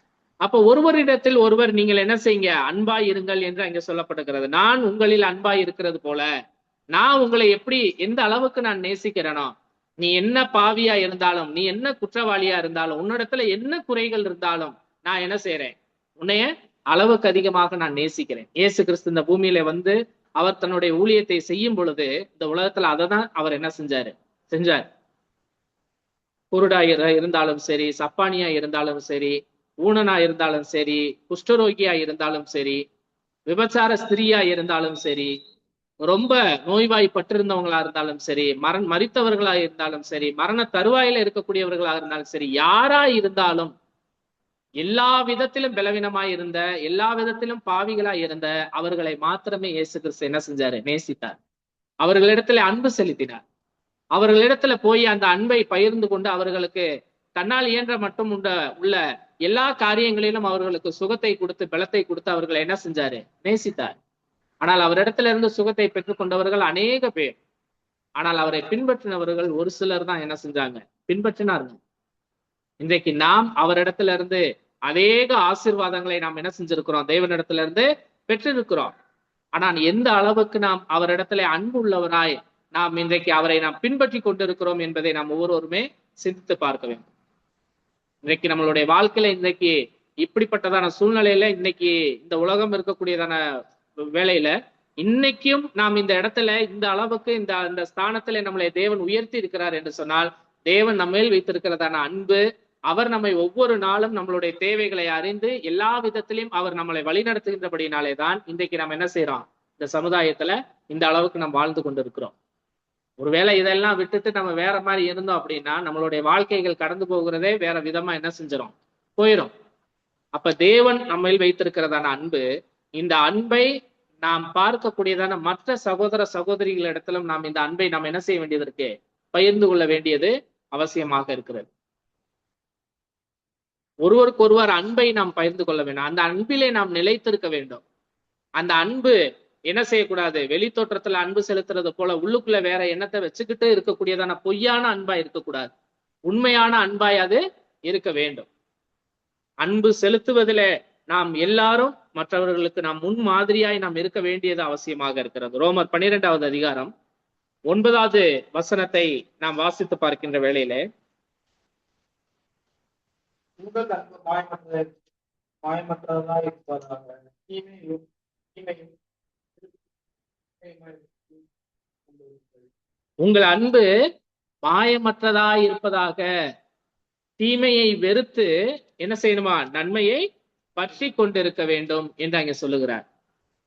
அப்ப ஒருவரிடத்தில் ஒருவர் நீங்கள் என்ன செய்யுங்க? அன்பாய் இருங்கள் என்று அங்கே சொல்லப்படுகிறது. நான் உங்களில் அன்பாய் இருக்கிறது போல நான் உங்களை எப்படி எந்த அளவுக்கு நான் நேசிக்கிறேனோ, நீ என்ன பாவியா இருந்தாலும், நீ என்ன குற்றவாளியா இருந்தாலும், உன்னிடத்துல என்ன குறைகள் இருந்தாலும் நான் என்ன செய்யறேன்? உன்னைய அளவுக்கு அதிகமாக நான் நேசிக்கிறேன். இயேசு கிறிஸ்து இந்த பூமியில வந்து அவர் தன்னுடைய ஊழியத்தை செய்யும் பொழுது இந்த உலகத்துல அதை தான் அவர் என்ன செஞ்சார். குருடா இருந்தாலும் சரி, சப்பானியா இருந்தாலும் சரி, ஊனனா இருந்தாலும் சரி, குஷ்டரோகியா இருந்தாலும் சரி, விபச்சார ஸ்திரியா இருந்தாலும் சரி, ரொம்ப நோய்வாய்ப்பட்டிருந்தவங்களா இருந்தாலும் சரி, மரித்தவர்களா இருந்தாலும் சரி, மரண தருவாயில இருக்கக்கூடியவர்களா இருந்தாலும் சரி, யாரா இருந்தாலும் எல்லா விதத்திலும் பலவீனமாய் இருந்த, எல்லா விதத்திலும் பாவிகளாய் இருந்த அவர்களை மாத்திரமே இயேசு கிறிஸ்து என்ன செஞ்சாரு? நேசித்தார். அவர்களிடத்துல அன்பு செலுத்தினார். அவர்களிடத்துல போய் அந்த அன்பை பகிர்ந்து கொண்டு அவர்களுக்கு தன்னால் இயன்ற மட்டும் உள்ள எல்லா காரியங்களிலும் அவர்களுக்கு சுகத்தை கொடுத்து பலத்தை கொடுத்து அவர்களை என்ன செஞ்சாரு? நேசித்தார். ஆனால் அவரிடத்துல இருந்து சுகத்தை பெற்றுக் கொண்டவர்கள் அநேக பேர். ஆனால் அவரை பின்பற்றினவர்கள் ஒரு சிலர் தான் என்ன செஞ்சாங்க? பின்பற்றினார்கள். இன்றைக்கு நாம் அவரிடத்துல இருந்து அநேக ஆசீர்வாதங்களை நாம் என்ன செஞ்சிருக்கிறோம்? தேவனிடத்துல இருந்து பெற்றிருக்கிறோம். ஆனால் எந்த அளவுக்கு நாம் அவரிடத்துல அன்பு உள்ளவராய் நாம் இன்றைக்கு அவரை நாம் பின்பற்றி கொண்டிருக்கிறோம் என்பதை நாம் ஒவ்வொருவருமே சிந்தித்து பார்க்க வேண்டும். இன்றைக்கு நம்மளுடைய வாழ்க்கையில இன்னைக்கு இப்படிப்பட்டதான சூழ்நிலையில இன்னைக்கு இந்த உலகம் இருக்கக்கூடியதான வேலையில இன்னைக்கும் நாம் இந்த இடத்துல இந்த அளவுக்கு இந்த ஸ்தானத்துல நம்மளை தேவன் உயர்த்தி இருக்கிறார் என்று சொன்னால் தேவன் நம்ம மேல் வைத்திருக்கிறதான அன்பு, அவர் நம்மை ஒவ்வொரு நாளும் நம்மளுடைய தேவைகளை அறிந்து எல்லா விதத்திலையும் அவர் நம்மளை வழிநடத்துகின்றபடினாலே தான் இன்றைக்கு நம்ம என்ன செய்யறோம், இந்த சமுதாயத்துல இந்த அளவுக்கு நாம் வாழ்ந்து கொண்டு இருக்கிறோம். ஒருவேளை இதெல்லாம் விட்டுட்டு நம்ம வேற மாதிரி இருந்தோம் அப்படின்னா நம்மளுடைய வாழ்க்கைகள் கடந்து போகிறதே வேற விதமா என்ன செஞ்சிடும், போயிடும். அப்ப தேவன் நம்ம வைத்திருக்கிறதான அன்பு, இந்த அன்பை நாம் பார்க்கக்கூடியதான மற்ற சகோதர சகோதரிகள் இடத்திலும் நாம் இந்த அன்பை நாம் என்ன செய்ய வேண்டியது இருக்கு, பகிர்ந்து கொள்ள வேண்டியது அவசியமாக இருக்கிறது. ஒருவருக்கு ஒருவர் அன்பை நாம் பகிர்ந்து கொள்ள வேண்டும். அந்த அன்பிலே நாம் நிலைத்திருக்க வேண்டும். அந்த அன்பு என்ன செய்யக்கூடாது, வெளி தோற்றத்துல அன்பு செலுத்துறது போல உள்ளுக்குள்ள வேற எண்ணத்தை வச்சுக்கிட்டு இருக்கக்கூடியதான பொய்யான அன்பா இருக்கக்கூடாது. உண்மையான அன்பாய் அது இருக்க வேண்டும். அன்பு செலுத்துவதில நாம் எல்லாரும் மற்றவர்களுக்கு நாம் முன் மாதிரியாய் நாம் இருக்க வேண்டியது அவசியமாக இருக்கிறது. ரோமர் 12வது அதிகாரம் 9வது வசனத்தை நாம் வாசித்து பார்க்கின்ற வேளையிலே, உங்கள் அன்பு மாயமற்றதாக இருப்பதாக தீமையும் உங்கள் அன்பு மாயமற்றதாய் இருப்பதாக, தீமையை வெறுத்து என்ன செய்யணுமா, நன்மையை பற்றி கொண்டிருக்க வேண்டும் என்று அங்க சொல்லுகிறார்.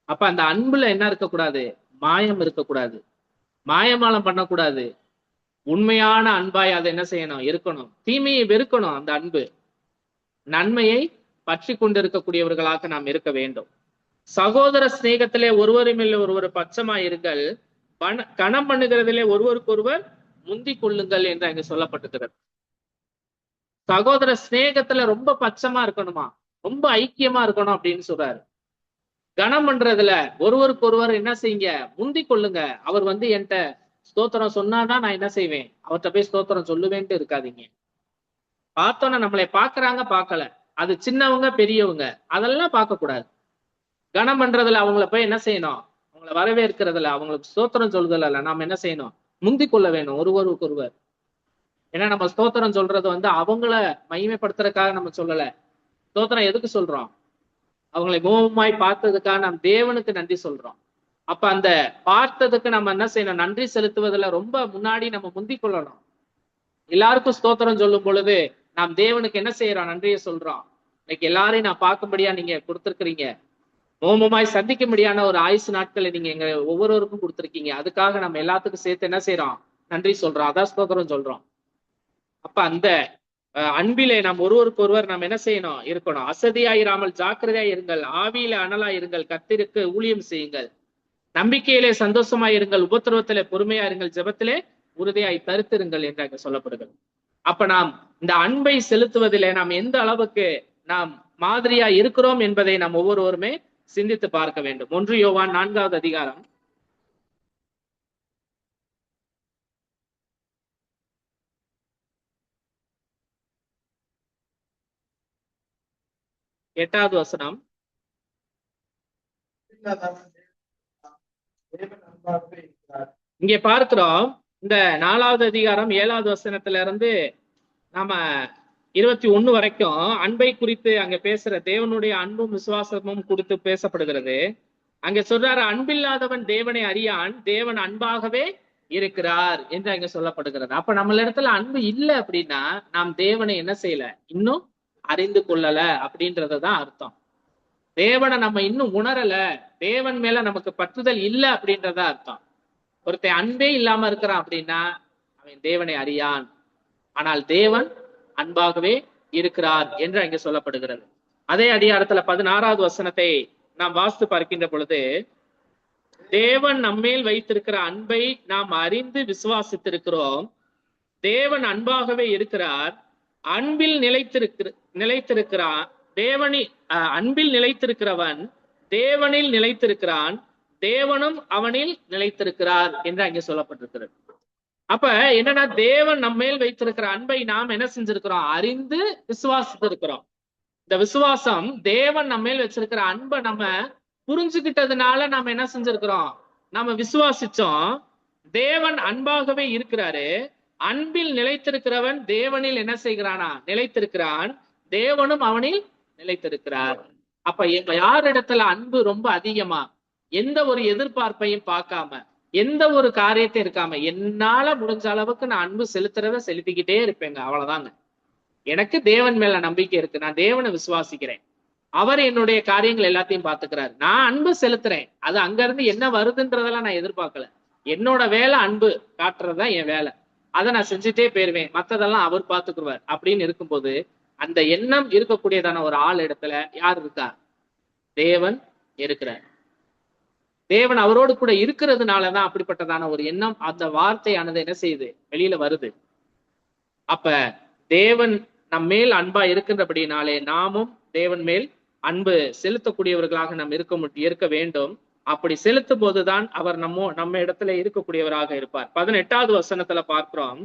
அப்ப அந்த அன்புல என்ன இருக்கக்கூடாது, மாயம் இருக்கக்கூடாது, மாயமாலம் பண்ணக்கூடாது. உண்மையான அன்பாய் அதை என்ன செய்யணும், இருக்கணும். தீமையை வெறுக்கணும். அந்த அன்பு நன்மையை பற்றி கொண்டிருக்கக்கூடியவர்களாக நாம் இருக்க வேண்டும். சகோதர சிநேகத்திலே ஒருவருமில்லை ஒருவர் பட்சமாயிருங்கள், கணம் பண்ணுகிறதிலே ஒருவருக்கொருவர் முந்திக் கொள்ளுங்கள் என்று அங்க சொல்லப்பட்டிருக்கிறது. சகோதர சிநேகத்துல ரொம்ப பட்சமா இருக்கணுமா, ரொம்ப ஐக்கியமா இருக்கணும் அப்படின்னு சொல்றாரு. கணம் பண்றதுல ஒருவருக்கு ஒருவர் என்ன செய்யுங்க, முந்திக் கொள்ளுங்க. அவர் என்கிட்ட ஸ்தோத்திரம் சொன்னாதான் நான் என்ன செய்வேன், அவர்கிட்ட போய் ஸ்தோத்திரம் சொல்லுவேன்ட்டு இருக்காதீங்க. பார்த்தோன்னா நம்மளை பாக்குறாங்க பார்க்கல, அது சின்னவங்க பெரியவங்க அதெல்லாம் பார்க்க கூடாது. கணம் பண்றதுல அவங்கள போய் என்ன செய்யணும், அவங்கள வரவேற்கிறதுல அவங்களுக்கு ஸ்தோத்திரம் சொல்றதுல நாம என்ன செய்யணும், முந்திக் கொள்ள வேணும் ஒருவருக்கு ஒருவர். ஏன்னா நம்ம ஸ்தோத்திரம் சொல்றது அவங்கள மகிமைப்படுத்துறதுக்காக நம்ம சொல்லல. ஸ்தோத்திரம் எதுக்கு சொல்றோம், அவங்களை கோபமாய் பார்த்ததுக்காக நாம் தேவனுக்கு நன்றி சொல்றோம். அப்ப அந்த பார்த்ததுக்கு நம்ம என்ன செய்யணும், நன்றி செலுத்துவதில் ரொம்ப முன்னாடி நம்ம முந்திக் கொள்ளணும். எல்லாருக்கும் ஸ்தோத்திரம் சொல்லும் பொழுது நாம் தேவனுக்கு என்ன செய்யறோம், நன்றியை சொல்றோம். இன்னைக்கு எல்லாரையும் நான் பார்க்கும்படியா நீங்க கொடுத்திருக்கிறீங்க, மோமமாய் சந்திக்கும்படியான ஒரு ஆயுசு நாட்களை நீங்க எங்க ஒவ்வொருவருக்கும் கொடுத்திருக்கீங்க. அதுக்காக நம்ம எல்லாத்துக்கும் சேர்த்து என்ன செய்யறோம், நன்றி சொல்றோம். அதான் ஸ்தோத்திரம் சொல்றோம். அப்ப அந்த அன்பிலே நாம் ஒருவருக்கு ஒருவர் நாம் என்ன செய்யணும், இருக்கணும். அசதியாயிராமல் ஜாக்கிரதையா இருங்கள், ஆவியில அனலா இருங்கள், கர்த்தருக்கு ஊழியம் செய்யுங்கள், நம்பிக்கையிலே சந்தோஷமாய் இருங்கள், உபத்திரவத்திலே பொறுமையா இருங்கள், ஜெபத்திலே உறுதியாய் தரித்திருங்கள் என்று அங்க சொல்லப்படுகிறது. அப்ப நாம் இந்த அன்பை செலுத்துவதிலே நாம் எந்த அளவுக்கு நாம் மாதிரியா இருக்கிறோம் என்பதை நாம் ஒவ்வொருவருமே சிந்தித்து பார்க்க வேண்டும். 1 யோவான் 4வது அதிகாரம் 8வது வசனம். இங்கே பார்க்கிறோம், இந்த 4வது அதிகாரம் 7வது வசனத்துல இருந்து நாம 21 வரைக்கும் அன்பை குறித்து அங்க பேசுற தேவனுடைய அன்பும் விசுவாசமும் குறித்து பேசப்படுகிறது. அங்க சொல்றாரு, அன்பில்லாதவன் தேவனை அறியான், தேவன் அன்பாகவே இருக்கிறார் என்று அங்க சொல்லப்படுகிறது. அப்ப நம்மள இடத்துல அன்பு இல்லை அப்படின்னா நாம் தேவனை என்ன செய்யல, இன்னும் அறிந்து கொள்ளல அப்படின்றதுதான் அர்த்தம். தேவனை நம்ம இன்னும் உணரல, தேவன் மேல நமக்கு பற்றுதல் இல்லை அப்படின்றதா அர்த்தம். ஒருத்தன் அன்பே இல்லாம இருக்கிறான் அப்படின்னா அவன் தேவனை அறியான், ஆனால் தேவன் அன்பாகவே இருக்கிறார் என்று அங்கே சொல்லப்படுகிறது. அதே அதிகாரத்துல 16வது வசனத்தை நாம் வாசித்து பார்க்கின்ற பொழுது, தேவன் நம்மேல் வைத்திருக்கிற அன்பை நாம் அறிந்து விசுவாசித்திருக்கிறோம், தேவன் அன்பாகவே இருக்கிறார், அன்பில் நிலைத்திருக்கிறான், அன்பில் நிலைத்திருக்கிறவன் தேவனில் நிலைத்திருக்கிறான், தேவனும் அவனில் நிலைத்திருக்கிறார் என்று அங்கே சொல்லப்பட்டிருக்கிறது. அப்ப என்னன்னா, தேவன் நம்ம மேல் வைத்திருக்கிற அன்பை நாம் என்ன செஞ்சிருக்கிறோம், அறிந்து விசுவாசித்திருக்கிறோம். இந்த விசுவாசம் தேவன் நம்ம மேல் வச்சிருக்கிற அன்பை நம்ம புரிஞ்சுக்கிட்டதுனால நாம என்ன செஞ்சிருக்கிறோம், நாம விசுவாசிச்சோம். தேவன் அன்பாகவே இருக்கிறாரு, அன்பில் நிலைத்திருக்கிறவன் தேவனில் என்ன செய்கிறானா? நிலைத்திருக்கிறான். தேவனும் அவனில் நிலைத்திருக்கிறார். அப்ப யாரிடத்துல அன்பு ரொம்ப அதிகமா, எந்த ஒரு எதிர்பார்ப்பையும் பார்க்காம, எந்த ஒரு காரியத்தையும் இருக்காம, என்னால முடிஞ்ச அளவுக்கு நான் அன்பு செலுத்துறத செலுத்திக்கிட்டே இருப்பேங்க, அவ்வளவுதாங்க. எனக்கு தேவன் மேல நம்பிக்கை இருக்கு, நான் தேவனை விசுவாசிக்கிறேன், அவர் என்னுடைய காரியங்கள் எல்லாத்தையும் பாத்துக்கிறாரு, நான் அன்பு செலுத்துறேன். அது அங்க இருந்து என்ன வருதுன்றதெல்லாம் நான் எதிர்பார்க்கல. என்னோட வேலை அன்பு காட்டுறதுதான் என் வேலை, அதை நான் செஞ்சுட்டே போயிருவேன், மத்ததெல்லாம் அவர் பாத்துக்குவார் அப்படின்னு இருக்கும்போது, அந்த எண்ணம் இருக்கக்கூடியதான ஒரு ஆள் இடத்துல யார் இருக்கா? தேவன் இருக்கிறார். தேவன் அவரோடு கூட இருக்கிறதுனாலதான் அப்படிப்பட்டதான ஒரு எண்ணம், அந்த வார்த்தையானது என்ன செய்யுது? வெளியில வருது. அப்ப தேவன் நம் மேல் அன்பா இருக்கின்றபடினாலே நாமும் தேவன் மேல் அன்பு செலுத்தக்கூடியவர்களாக நாம் இருக்க வேண்டும். அப்படி செலுத்தும் போதுதான் அவர் நம்ம இடத்துல இருக்கக்கூடியவராக இருப்பார். 18வது வசனத்துல பார்க்கிறோம்,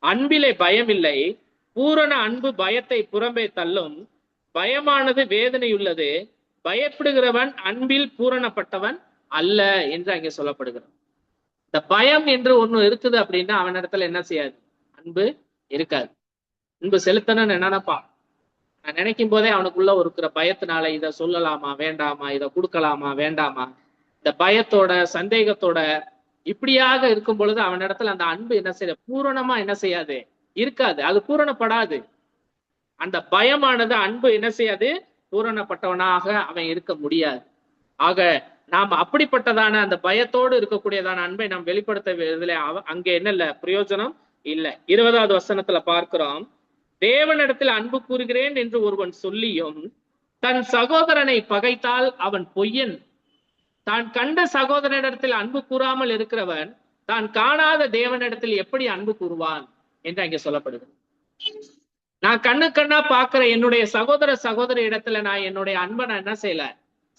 அன்பிலே பயம் இல்லை, பூரண அன்பு பயத்தை புறம்பே தள்ளும், பயமானது வேதனையுள்ளது, பயப்படுகிறவன் அன்பில் பூரணப்பட்டவன் அல்ல என்று அங்கே சொல்லப்படுகிறது. இந்த பயம் என்று ஒண்ணு இருக்குது அப்படின்னா அவன் இடத்துல என்ன செய்யாது? அன்பு இருக்காது. அன்பு செலுத்தணும்னு நினைப்பா, நான் நினைக்கும் போதே அவனுக்குள்ள இருக்கிற பயத்தினால இதை சொல்லலாமா வேண்டாமா, இதை கொடுக்கலாமா வேண்டாமா, இந்த பயத்தோட சந்தேகத்தோட இப்படியாக இருக்கும் பொழுது அவன் இடத்துல அந்த அன்பு என்ன செய்ய பூரணமா என்ன செய்யாது? இருக்காது. அது பூரணப்படாது. அந்த பயமானது அன்பு என்ன செய்யாது? பூரணப்பட்டவனாக அவன் இருக்க முடியாது. ஆக நாம் அப்படிப்பட்டதான அந்த பயத்தோடு இருக்கக்கூடியதான அன்பை நாம் வெளிப்படுத்த அங்கே என்ன இல்ல பிரயோஜனம் இல்ல. 20வது வசனத்துல பார்க்கிறோம், தேவனிடத்தில் அன்பு கூறுகிறேன் என்று ஒருவன் சொல்லியும் தன் சகோதரனை பகைத்தால் அவன் பொய்யன். தான் கண்ட சகோதரனிடத்தில் அன்பு கூறாமல் இருக்கிறவன் தான் காணாத தேவனிடத்தில் எப்படி அன்பு கூறுவான் என்று அங்கே சொல்லப்படுகிறது. நான் கண்ணா பாக்குற என்னுடைய சகோதரி இடத்துல நான் என்னுடைய அன்பை நான் என்ன செய்யல,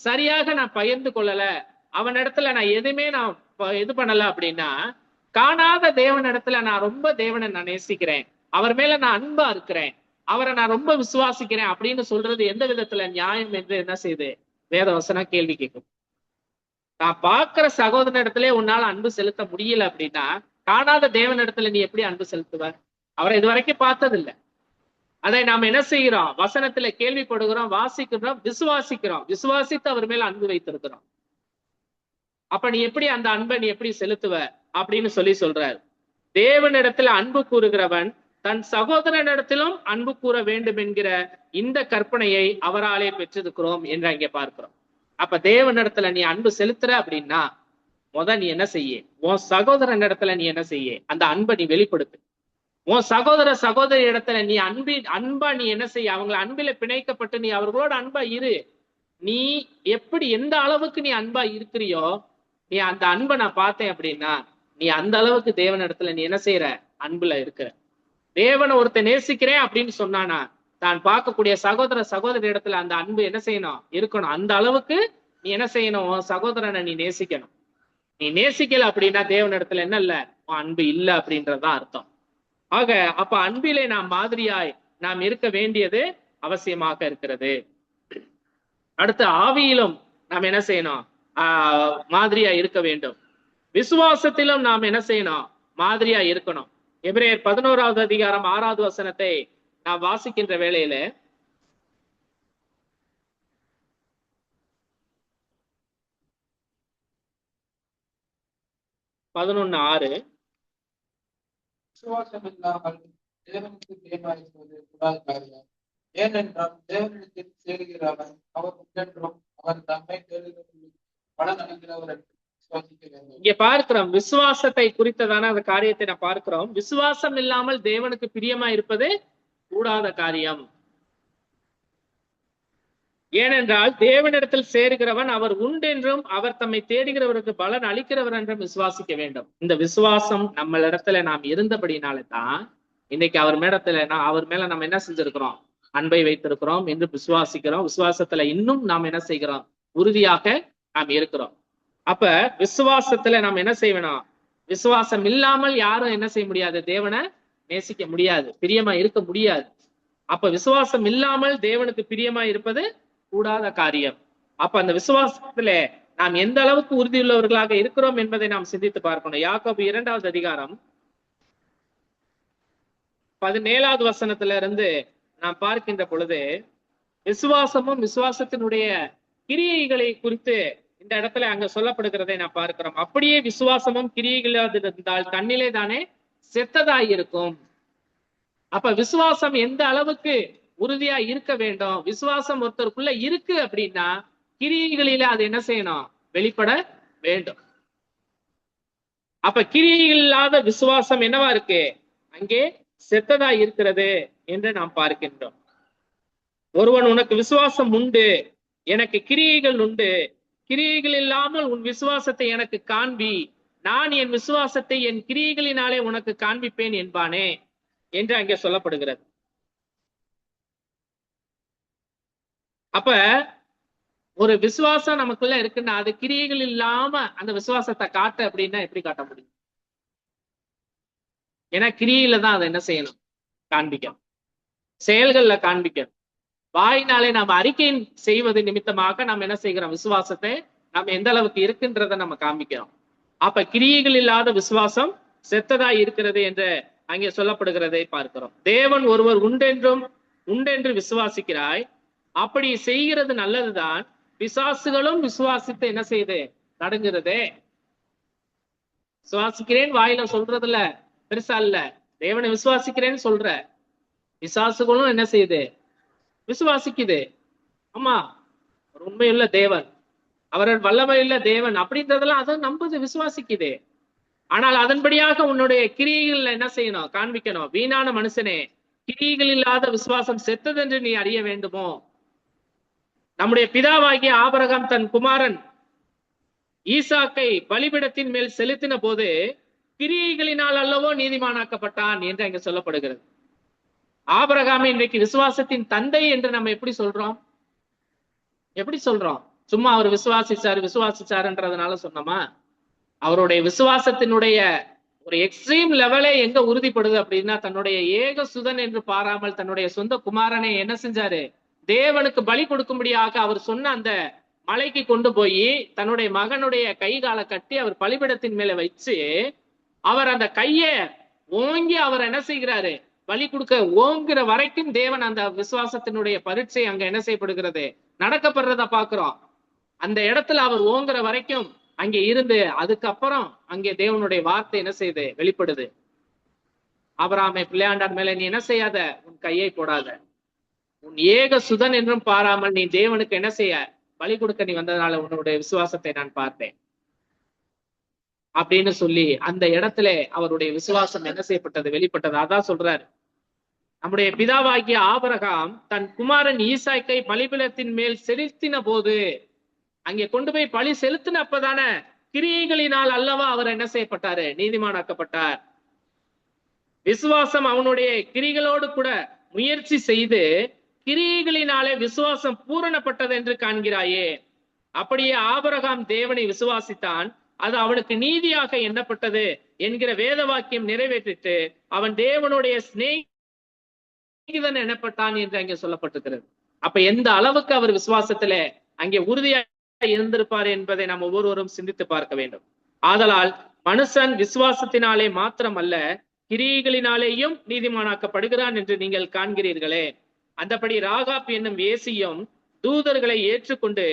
சரியாக நான் பகிர்ந்து கொள்ளல, அவன் இடத்துல நான் எதுவுமே நான் இது பண்ணல அப்படின்னா, காணாத தேவன் இடத்துல நான் ரொம்ப தேவனை நான் நேசிக்கிறேன், அவர் மேல நான் அன்பா இருக்கிறேன், அவரை நான் ரொம்ப விசுவாசிக்கிறேன் அப்படின்னு சொல்றது எந்த விதத்துல நியாயம் என்று என்ன செய்யுது? வேதவசனம் கேள்வி கேட்கும். நான் பார்க்கிற சகோதர இடத்துல உன்னால அன்பு செலுத்த முடியல அப்படின்னா, காணாத தேவன் இடத்துல நீ எப்படி அன்பு செலுத்துவ? அவரை இதுவரைக்கும் பார்த்ததில்லை. அதை நாம் என்ன செய்கிறோம்? வசனத்துல கேள்விப்படுகிறோம், வாசிக்கிறோம், விசுவாசிக்கிறோம், விசுவாசித்து அவர் மேல அன்பு வைத்திருக்கிறோம். அப்ப நீ எப்படி அந்த அன்பை நீ எப்படி செலுத்துவ அப்படின்னு சொல்றார். தேவனிடத்துல அன்பு கூறுகிறவன் தன் சகோதரனிடத்திலும் அன்பு கூற வேண்டும் என்கிற இந்த கற்பனையை அவராலே பெற்றிருக்கிறோம் என்று அங்கே பார்க்கிறோம். அப்ப தேவனிடத்துல நீ அன்பு செலுத்துற அப்படின்னா நீ என்ன செய்ய? உன் சகோதரன் இடத்துல நீ என்ன செய்ய? அந்த அன்பை நீ வெளிப்படுத்து. உன் சகோதரி இடத்துல நீ அன்பா நீ என்ன செய்ய? அவங்களை அன்பில பிணைக்கப்பட்டு நீ அவர்களோட அன்பா இரு. நீ எப்படி எந்த அளவுக்கு நீ அன்பா இருக்கிறியோ, நீ அந்த அன்பை நான் பார்த்தேன் அப்படின்னா நீ அந்த அளவுக்கு தேவன் இடத்துல நீ என்ன செய்யற? அன்புல இருக்கிற. தேவனை ஒருத்தர் நேசிக்கிறேன் அப்படின்னு சொன்னானா தான் பார்க்கக்கூடிய சகோதரி இடத்துல அந்த அன்பு என்ன செய்யணும்? இருக்கணும். அந்த அளவுக்கு நீ என்ன செய்யணும்? உன் சகோதரனை நீ நேசிக்கணும். நீ நேசிக்கல அப்படின்னா தேவன் இடத்துல என்ன இல்ல? அன்பு இல்ல அப்படின்றதான் அர்த்தம். ஆக அப்ப அன்பிலே நாம் மாதிரியாய் நாம் இருக்க வேண்டியது அவசியமாக இருக்கிறது. அடுத்து ஆவியிலும் நாம் என்ன செய்யணும்? மாதிரியா இருக்க வேண்டும். விசுவாசத்திலும் நாம் என்ன செய்யணும்? மாதிரியா இருக்கணும். எபிரேயர் 11வது அதிகாரம் 6வது வசனத்தை நாம் வாசிக்கின்ற வேளையில விசுவாசம் இல்லாமல் தேவனுக்கு பிரியமாயிருப்பது கூடாத காரியம். ஏனென்றால் தேவனிடத்தில் சேருகிறவன் அவர் உண்டென்றும் அவர் தம்மை பலன் அளிக்கிறவர் என்று விசுவாசிக்க வேண்டும். இங்க பார்க்கிறோம் விசுவாசத்தை குறித்ததான அந்த காரியத்தை நான் பார்க்கிறோம். விசுவாசம் இல்லாமல் தேவனுக்கு பிரியமா இருப்பது கூடாத காரியம். ஏனென்றால் தேவனிடத்தில் சேருகிறவன் அவர் உண்டென்றும் அவர் தம்மை தேடுகிறவருக்கு பலன் அளிக்கிறவர் என்றும் விசுவாசிக்க வேண்டும். இந்த விசுவாசம் நம்ம இடத்துல நாம் இருந்தபடினாலே தான் இன்னைக்கு அவர் மேல நம்ம என்ன செஞ்சிருக்கிறோம்? அன்பை வைத்திருக்கிறோம் என்று விசுவாசிக்கிறோம். விசுவாசத்துல இன்னும் நாம் என்ன செய்கிறோம்? உறுதியாக நாம் இருக்கிறோம். அப்ப விசுவாசத்துல நாம் என்ன செய்யணும்? விசுவாசம் இல்லாமல் யாரும் என்ன செய்ய முடியாது? தேவனை நேசிக்க முடியாது, பிரியமா இருக்க முடியாது. அப்ப விசுவாசம் இல்லாமல் தேவனுக்கு பிரியமா இருப்பது கூடாத காரியம். அப்ப அந்த விசுவாசத்துல நாம் எந்த அளவுக்கு உறுதியுள்ளவர்களாக இருக்கிறோம் என்பதை நாம் சிந்தித்து பார்க்கணும். யாக்கோபு 2வது அதிகாரம் 17வது வசனத்துல இருந்து நாம் பார்க்கின்ற பொழுது விசுவாசமும் விசுவாசத்தினுடைய கிரியைகளை குறித்து இந்த இடத்துல அங்க சொல்லப்படுகிறதை நான் பார்க்கிறோம். அப்படியே விசுவாசமும் கிரியைகள் இருந்தால் தன்னிலே தானே செத்ததாய் இருக்கும். அப்ப விசுவாசம் எந்த அளவுக்கு உறுதியா இருக்க வேண்டும்? விசுவாசம் ஒருத்தருக்குள்ள இருக்கு அப்படின்னா கிரியைகளில அது என்ன செய்யணும்? வெளிப்பட வேண்டும். அப்ப கிரியைகள் இல்லாத விசுவாசம் என்னவா இருக்கு? அங்கே செத்ததா இருக்கிறது என்று நாம் பார்க்கின்றோம். ஒருவன் உனக்கு விசுவாசம் உண்டு, எனக்கு கிரியைகள் உண்டு, கிரியைகள் இல்லாமல் உன் விசுவாசத்தை எனக்கு காண்பி, நான் என் விசுவாசத்தை என் கிரியைகளினாலே உனக்கு காண்பிப்பேன் என்பானே என்று அங்கே சொல்லப்படுகிறது. அப்ப ஒரு விசுவாசம் நமக்குள்ள இருக்குன்னா அது கிரியைகள் இல்லாம அந்த விசுவாசத்தை காட்ட அப்படின்னா எப்படி காட்ட முடியும்? ஏன்னா கிரியையில தான் அதை என்ன செய்யணும்? காண்பிக்கணும், செயல்கள்ல காண்பிக்கணும். வாயினாலே நாம் அறிக்கை செய்வது நிமித்தமாக நாம் என்ன செய்கிறோம்? விசுவாசத்தை நாம் எந்த அளவுக்கு இருக்குன்றதை நம்ம காண்பிக்கிறோம். அப்ப கிரியைகள் இல்லாத விசுவாசம் செத்ததாய் இருக்கிறது என்று அங்கே சொல்லப்படுகிறதை பார்க்கிறோம். தேவன் ஒருவர் உண்டென்று விசுவாசிக்கிறாய், அப்படி செய்கிறது நல்லதுதான். பிசாசுகளும் விசுவாசித்து என்ன செய்யுது? நடுங்குறது. விசுவாசிக்கிறேன் வாயில சொல்றதுல பெருசா இல்ல, தேவனை விசுவாசிக்கிறேன்னு சொல்ற. பிசாசுகளும் என்ன செய்யுது? விசுவாசிக்குது. ஆமா, ஒரு உண்மையுள்ள தேவன், அவர் வல்லமையுள்ள தேவன் அப்படின்றதெல்லாம் அதை நம்புது, விசுவாசிக்குது. ஆனால் அதன்படியாக உன்னுடைய கிரியைகள் என்ன செய்யணும்? காண்பிக்கணும். வீணான மனுஷனே, கிரியைகள் இல்லாத விசுவாசம் செத்ததென்று நீ அறிய வேண்டுமோ? நம்முடைய பிதாவாகிய ஆபிரகாம் தன் குமாரன் ஈசாக்கை பலிபீடத்தின் மேல் செலுத்தின போது கிரியைகளினால் அல்லவோ நீதிமானாக்கப்பட்டான் என்று அங்க சொல்லப்படுகிறது. ஆபிரகாமை இன்றைக்கு விசுவாசத்தின் தந்தை என்று நம்ம எப்படி சொல்றோம்? எப்படி சொல்றோம்? சும்மா அவர் விசுவாசிச்சாருன்றதுனால சொன்னோமா? அவருடைய விசுவாசத்தினுடைய ஒரு எக்ஸ்ட்ரீம் லெவலே எங்க உறுதிப்படுது அப்படின்னா, தன்னுடைய ஏக சுதன் என்று பாராமல் தன்னுடைய சொந்த குமாரனை என்ன செஞ்சாரு? தேவனுக்கு பலி கொடுக்கும்படியாக அவர் சொன்ன அந்த மலைக்கு கொண்டு போய் தன்னுடைய மகனுடைய கை காலை கட்டி அவர் பலிபீடத்தின் மேல வச்சு அவர் அந்த கைய ஓங்கி அவர் என்ன செய்கிறாரு? பலி கொடுக்க ஓங்குற வரைக்கும் தேவன் அந்த விசுவாசத்தினுடைய பரீட்சை அங்க என்ன செய்யப்படுகிறது? நடக்கப்படுறத பாக்குறோம். அந்த இடத்துல அவர் ஓங்குற வரைக்கும் அங்கே இருந்து அதுக்கப்புறம் அங்கே தேவனுடைய வார்த்தை என்ன செய்யுது? வெளிப்படுது. ஆபிரகாமே, பிள்ளையாண்டான் மேல நீ என்ன செய்யாத? உன் கையை போடாத. உன் ஏக சுதன் என்றும் பாராமல் நீ தேவனுக்கு என்ன செய்ய? பலி கொடுக்க நீ வந்ததுனால உன்னுடைய விசுவாசத்தை நான் பார்த்தேன் அப்படின்னு சொல்லி அந்த இடத்துல அவருடைய விசுவாசம் என்ன செய்யப்பட்டது? வெளிப்பட்டது. அதான் சொல்றாரு, நம்முடைய பிதாவாகிய ஆபிரகாம் தன் குமாரன் ஈசாக்கை பலிபீடத்தின் மேல் செலுத்தின போது, அங்கே கொண்டு போய் பலி செலுத்தினப்பதான கிரியைகளினால் அல்லவா அவர் என்ன செய்யப்பட்டாரு? நீதிமானாக்கப்பட்டார். விசுவாசம் அவனுடைய கிரிகளோடு கூட முயற்சி செய்து கிரியைகளினாலே விசுவாசம் பூரணப்பட்டது என்று காண்கிறாயே. அப்படியே ஆபிரகாம் தேவனை விசுவாசித்தான், அது அவனுக்கு நீதியாக எண்ணப்பட்டது என்கிற வேத வாக்கியம் நிறைவேற்றிட்டு அவன் தேவனுடைய சிநேகிதன் எண்ணப்பட்டான் என்று அங்கே சொல்லப்பட்டிருக்கிறது. அப்ப எந்த அளவுக்கு அவர் விசுவாசத்துல அங்கே உறுதியாக இருந்திருப்பார் என்பதை நாம் ஒவ்வொருவரும் சிந்தித்து பார்க்க வேண்டும். ஆதலால் மனுஷன் விசுவாசத்தினாலே மாத்திரமல்ல கிரியைகளினாலேயும் நீதிமானாக்கப்படுகிறான் என்று நீங்கள் காண்கிறீர்களே. அந்தபடி ராகாப் என்னும் வேசியும் தூதர்களை ஏற்றுக்கொண்டு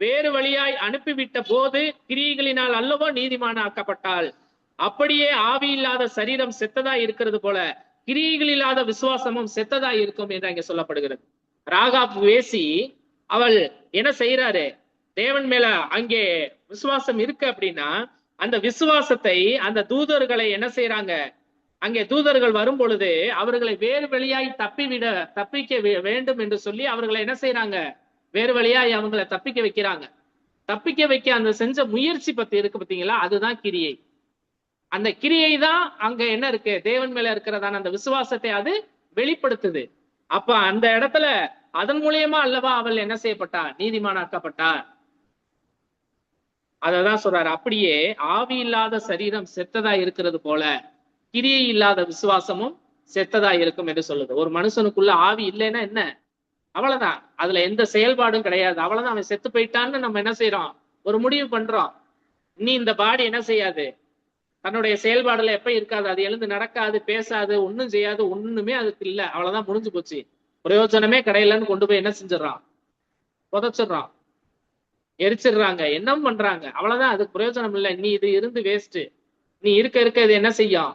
வேறு வழியாய் அனுப்பிவிட்ட போது கிரியைகளினால் அல்லவோ நீதிமானாக்கப்பட்டாள். அப்படியே ஆவி இல்லாத சரீரம் செத்ததா இருக்கிறது போல கிரியைகள் இல்லாத விசுவாசமும் செத்ததா இருக்கும் என்று அங்கே சொல்லப்படுகிறது. ராகாப் வேசி அவள் என்ன செய்யறாரு? தேவன் மேல அங்கே விசுவாசம் இருக்கு அப்படின்னா அந்த விசுவாசத்தை அந்த தூதர்களை என்ன செய்யறாங்க? அங்கே தூதர்கள் வரும் பொழுது அவர்களை வேறு வழியாய் தப்பிக்க வேண்டும் என்று சொல்லி அவர்களை என்ன செய்யறாங்க? வேறு வழியாய் அவங்களை தப்பிக்க வைக்கிறாங்க. தப்பிக்க வைக்க அந்த செஞ்ச முயற்சி பத்தி இருக்கு பார்த்தீங்களா? அதுதான் கிரியை. அந்த கிரியை தான் அங்க என்ன இருக்கு? தேவன் மேல இருக்கிறதான அந்த விசுவாசத்தை அது வெளிப்படுத்துது. அப்ப அந்த இடத்துல அதன் மூலியமா அல்லவா அவள் என்ன செய்யப்பட்டா? நீதிமானாக்கப்பட்டார். அததான் சொல்றாரு, அப்படியே ஆவி இல்லாத சரீரம் செத்ததா இருக்கிறது போல கிரியை இல்லாத விசுவாசமும் செத்ததா இருக்கும் என்று சொல்லுது. ஒரு மனுஷனுக்குள்ள ஆவி இல்லைன்னா என்ன? அவ்வளவுதான், அதுல எந்த செயல்பாடும் கிடையாது. அவ்வளவுதான், அவன் செத்து போயிட்டான்னு நம்ம என்ன செய்யறோம்? ஒரு முடிவு பண்றோம். இனி இந்த பாடி என்ன செய்யாது? தன்னுடைய செயல்பாடுல எப்ப இருக்காது, அது எழுந்து நடக்காது, பேசாது, ஒண்ணும் செய்யாது, ஒண்ணுமே அதுக்கு இல்ல, அவ்வளவுதான், முடிஞ்சு போச்சு, பிரயோஜனமே கிடையலன்னு கொண்டு போய் என்ன செஞ்சிடறான், புதைச்சிடுறான், எரிச்சிடுறாங்க, என்ன பண்றாங்க, அவ்வளவுதான், அதுக்கு பிரயோஜனம் இல்லை, நீ இது இருந்து வேஸ்ட். நீ இருக்க இருக்க இது என்ன செய்யும்,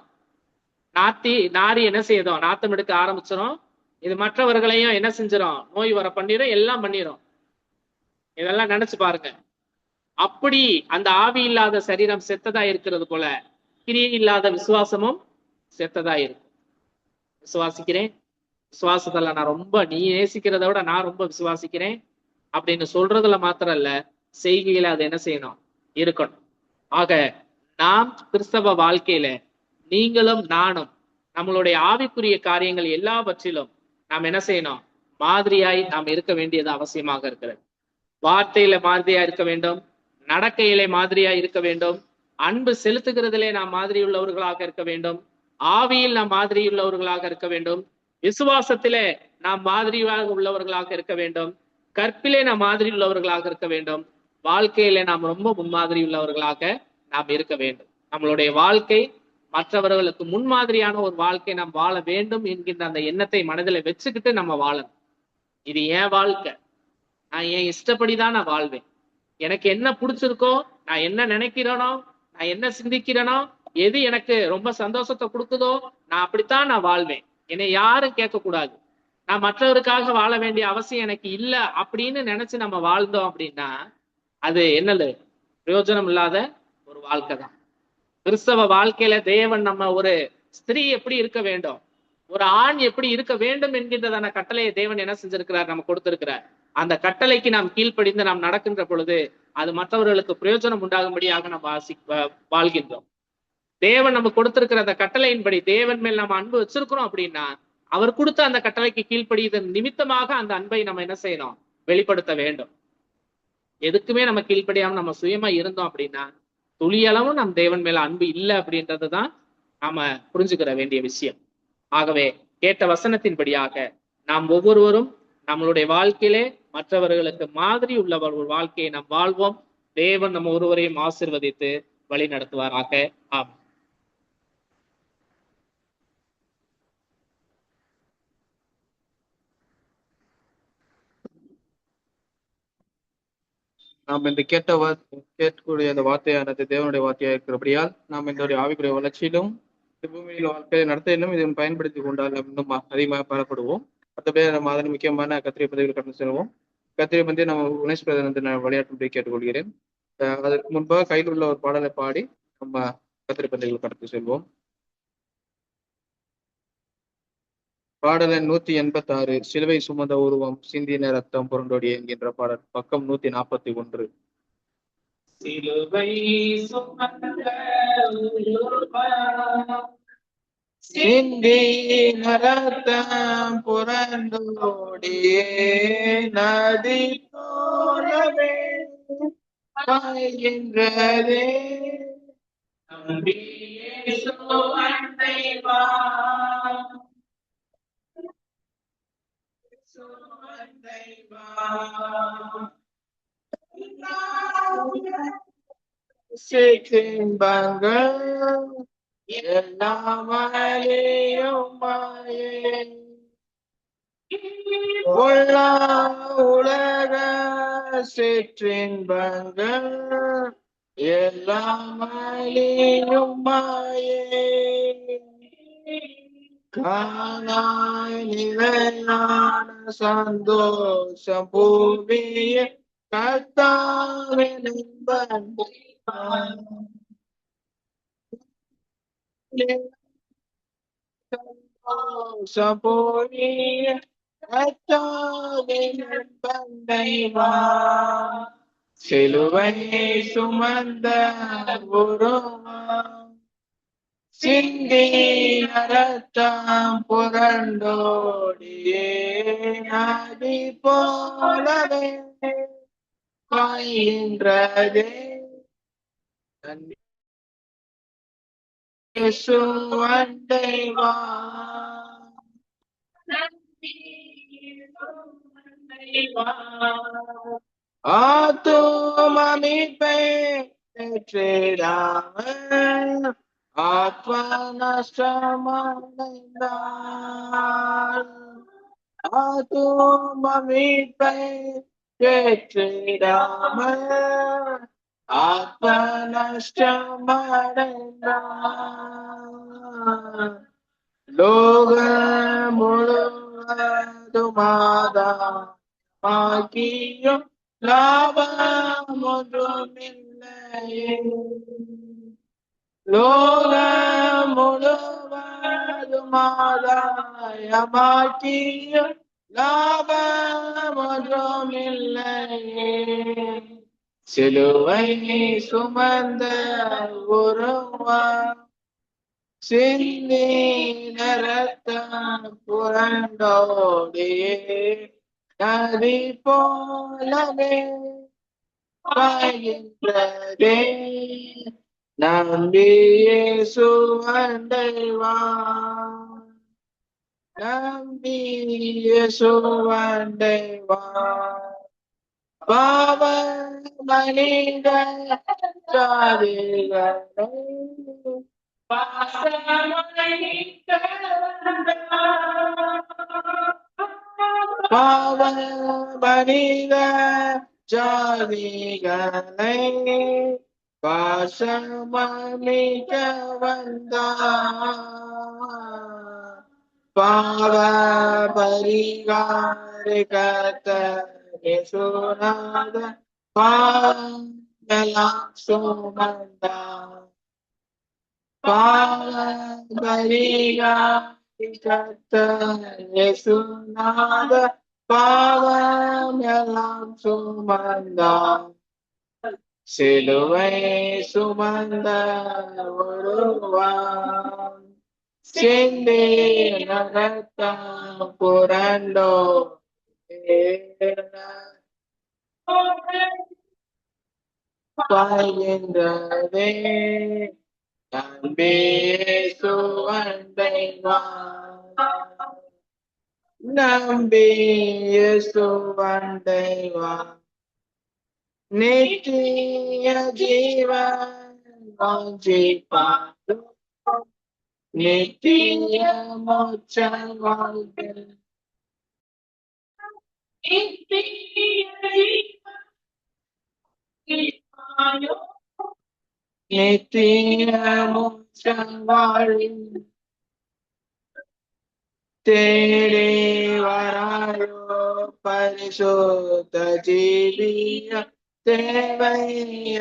நாரி என்ன செய்யுதோம், நாத்தம் எடுக்க ஆரம்பிச்சிடும், இது மற்றவர்களையும் என்ன செஞ்சிடும், நோய் வர பண்ணிடும், எல்லாம் பண்ணிடும். இதெல்லாம் நினைச்சு பாருங்க. அப்படி அந்த ஆவி இல்லாத சரீரம் செத்ததா இருக்கிறது போல கிரியை இல்லாத விசுவாசமும் செத்ததா இருக்கு. விசுவாசிக்கிறேன், விசுவாசத்துல நான் ரொம்ப, நீ நேசிக்கிறத விட நான் ரொம்ப விசுவாசிக்கிறேன் அப்படின்னு சொல்றதுல மாத்திரம் இல்ல, செய்கையில அது என்ன செய்யணும், இருக்கணும். ஆக நாம் கிறிஸ்தவ வாழ்க்கையில நீங்களும் நானும் நம்மளுடைய ஆவிக்குரிய காரியங்கள் எல்லாவற்றிலும் நாம் என்ன செய்யணும், மாதிரியாய் நாம் இருக்க வேண்டியது அவசியமாக இருக்கிறது. வார்த்தையில மாதிரியா இருக்க வேண்டும், நடக்கையிலே மாதிரியா இருக்க வேண்டும், அன்பு செலுத்துகிறதிலே நாம் மாதிரி உள்ளவர்களாக இருக்க வேண்டும், ஆவியில் நாம் மாதிரி உள்ளவர்களாக இருக்க வேண்டும், விசுவாசத்திலே நாம் மாதிரியாக உள்ளவர்களாக இருக்க வேண்டும், கற்பிலே நாம் மாதிரி உள்ளவர்களாக இருக்க வேண்டும், வாழ்க்கையிலே நாம் ரொம்ப முன்மாதிரி உள்ளவர்களாக நாம் இருக்க வேண்டும். நம்மளுடைய வாழ்க்கை மற்றவர்களுக்கு முன்மாதிரியான ஒரு வாழ்க்கை நாம் வாழ வேண்டும் என்கின்ற அந்த எண்ணத்தை மனதில் வச்சுக்கிட்டு நம்ம வாழணும். இது என் வாழ்க்கை, நான் என் இஷ்டப்படிதான் நான் வாழ்வேன், எனக்கு என்ன பிடிச்சிருக்கோ, நான் என்ன நினைக்கிறேனோ, நான் என்ன சிந்திக்கிறேனோ, எது எனக்கு ரொம்ப சந்தோஷத்தை கொடுக்குதோ, நான் அப்படித்தான் நான் வாழ்வேன், என்னை யாரும் கேட்கக்கூடாது, நான் மற்றவருக்காக வாழ வேண்டிய அவசியம் எனக்கு இல்லை அப்படின்னு நினைச்சு நம்ம வாழ்ந்தோம் அப்படின்னா அது என்னது, பிரயோஜனம் இல்லாத ஒரு வாழ்க்கை தான். கிறிஸ்தவ வாழ்க்கையில தேவன் நம்ம ஒரு ஸ்திரீ எப்படி இருக்க வேண்டும், ஒரு ஆண் எப்படி இருக்க வேண்டும் என்கின்றதான கட்டளையை தேவன் என்ன செஞ்சிருக்கிறார், நம்ம கொடுத்திருக்கிறார். அந்த கட்டளைக்கு நாம் கீழ்ப்படிந்து நாம் நடக்கின்ற பொழுது அது மற்றவர்களுக்கு பிரயோஜனம் உண்டாகும்படியாக நாம் வாழ்கின்றோம். தேவன் நம்ம கொடுத்திருக்கிற அந்த கட்டளையின்படி தேவன் மேல் நம்ம அன்பு வச்சிருக்கிறோம் அப்படின்னா அவர் கொடுத்த அந்த கட்டளைக்கு கீழ்ப்படியதன் நிமித்தமாக அந்த அன்பை நம்ம என்ன செய்யணும், வெளிப்படுத்த வேண்டும். எதுக்குமே நம்ம கீழ்ப்படியாம நம்ம சுயமா இருந்தோம் அப்படின்னா துளியளவும் நம் தேவன் மேல அன்பு இல்லை அப்படின்றதுதான் நாம புரிஞ்சுக்கிற வேண்டிய விஷயம். ஆகவே கேட்ட வசனத்தின்படியாக நாம் ஒவ்வொருவரும் நம்மளுடைய வாழ்க்கையிலே மற்றவர்களுக்கு மாதிரி உள்ள ஒரு வாழ்க்கையை நாம் வாழ்வோம். தேவன் நம்ம ஒருவரையும் ஆசீர்வதித்து வழி நடத்துவாராக. ஆம். நாம் இந்த கேட்கக்கூடிய அந்த வார்த்தையானது தேவனுடைய வார்த்தையாக இருக்கிறபடியால் நாம் இந்த ஆவிக்குரிய வளர்ச்சியிலும் பூமியில் வாழ்க்கையை நடத்தையிலும் இதன் பயன்படுத்தி கொண்டால் இன்னும் அதிகமாக பெறப்படுவோம். மற்றபடி நம்ம அதன் முக்கியமான கத்திரை பந்திகள் கடந்து செல்வோம். கத்திரை பந்தி நம்ம உணேஷ் பிரதன் விளையாட்டு கேட்டுக்கொள்கிறேன். அதற்கு முன்பாக கையில் உள்ள ஒரு பாடலை பாடி நம்ம கத்திரை பந்திகள் கடந்து செல்வோம். பாடல் எண் 186 சிலுவை சுமந்த உருவம் சிந்தின ரத்தம் புரண்டோடி என்கின்ற பாடல், பக்கம் 141. சிலுவை சுமந்த சிந்தின ரத்தம் புரண்டோடியே நதி போலவே பாய்கின்றதே சிற்றின்பங்கள் எல்லாம் உலக சிற்றின்பங்கள் எல்லாம் மாயே காணாய் நிலையான சந்தோஷம் பூமிய கர்த்தாவின் சந்தோஷம் பூமிய கர்த்தாவின் பந்தைவா சிலுவை சுமந்த உருவம் சிந்தின ரத்தம் புரண்டோடியே நதி போலவே பாய்கின்றதே இயேசுவண்டை வா ஆத்தும மீட்பை பெற்றிடாமல் ஆத்ம நஷ்டமடைந்தால் ஆத்தும மீட்பை பெற்றிடாமல் ஆத்ம நஷ்டமடைந்தால் லோக முழுவதுமாதாக்கியும் லாபம் ஒன்றுமில்லையே. லோக முழுவதுமாதாக்கியும் லாபம் ஒன்றுமில்லையே. சிலுவை சுமந்த ஒருவன் சிந்தி ரத்தம் புரண்டோடியே நதி போலவே பாய்கின்றதே. நம்பியே சுவண்டைவான் நம்பியே சுவண்டைவான் பாவ மனித ஜாதிகளை பாவ மனித ஜாதிகளை பாசமமிக்க வந்தார். பாவ பரிகாரிகத்த சுனாத பாவமெல்லாம் சுமந்தார். பாவ பரிகாரிகத்த சுனாத பாவமெல்லாம் சுமந்தார். சிலுவை சுமந்த ஒருவன் சிந்தி ரத்தம் புரண்டோ பாய்கின்றதே. நம்பியே சுவண்டைவான் நம்பியே சுவண்டைவான் நித்திய ஜீவன் வாஞ்சிப்பான் நித்திய மோட்ச வாழ்க்கை. நித்திய மோட்ச வாழ்வின் தேடி வராயோ பரிசுத்த ஜீவிய தேவை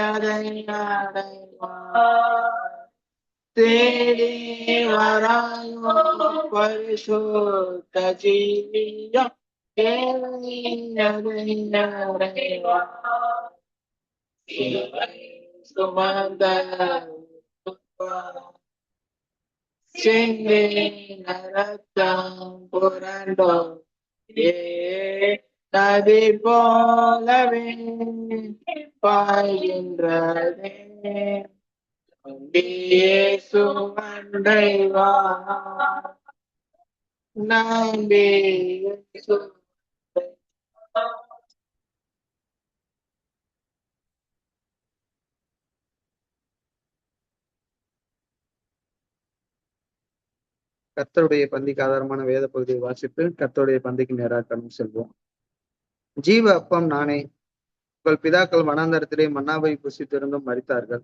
அதை அடைவார். தேடி வராயோ பரிசுத்த ஜீவிய தேவை அதை அடைவார். சிலுவை சுமந்த சிந்தி ரத்தம் புரண்டோ நதி போலவே பாய்கின்றதே. நம்பியே சுவண்டைவான் நம்பியே கர்த்தருடைய பந்திக்கு ஆதாரமான வேத பகுதியை வாசித்து கர்த்தருடைய பந்திக்கு நேராக கடந்து செல்வோம். ஜீவ அப்பம் நானே. உங்கள் பிதாக்கள் வனாந்தரத்திலே மன்னாவை புசித்திருந்தும் மரித்தார்கள்.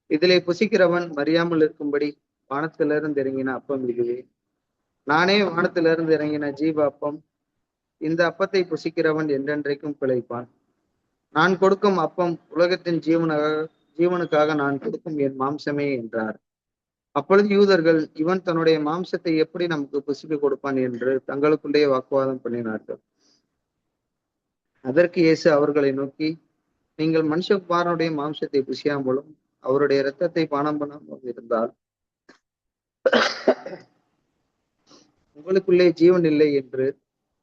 இதிலே புசிக்கிறவன் மறியாமல் இருக்கும்படி வானத்திலிருந்து இறங்கின அப்பம் இதுவே. நானே வானத்திலிருந்து இறங்கின ஜீவ அப்பம். இந்த அப்பத்தை புசிக்கிறவன் என்றென்றைக்கும் பிழைப்பான். நான் கொடுக்கும் அப்பம் உலகத்தின் ஜீவனுக்காக நான் கொடுக்கும் என் மாம்சமே என்றார். அப்பொழுது யூதர்கள், இவன் தன்னுடைய மாம்சத்தை எப்படி நமக்கு புசிக்க கொடுப்பான் என்று தங்களுக்குள்ளே வாக்குவாதம் பண்ணினார்கள். அதற்கு இயேசு அவர்களை நோக்கி, நீங்கள் மனுஷகுமாரனுடைய மாம்சத்தை புசியாமலும் அவருடைய இரத்தத்தை பானம் பண்ணாமல் இருந்தால் உங்களுக்குள்ளே ஜீவன் இல்லை என்று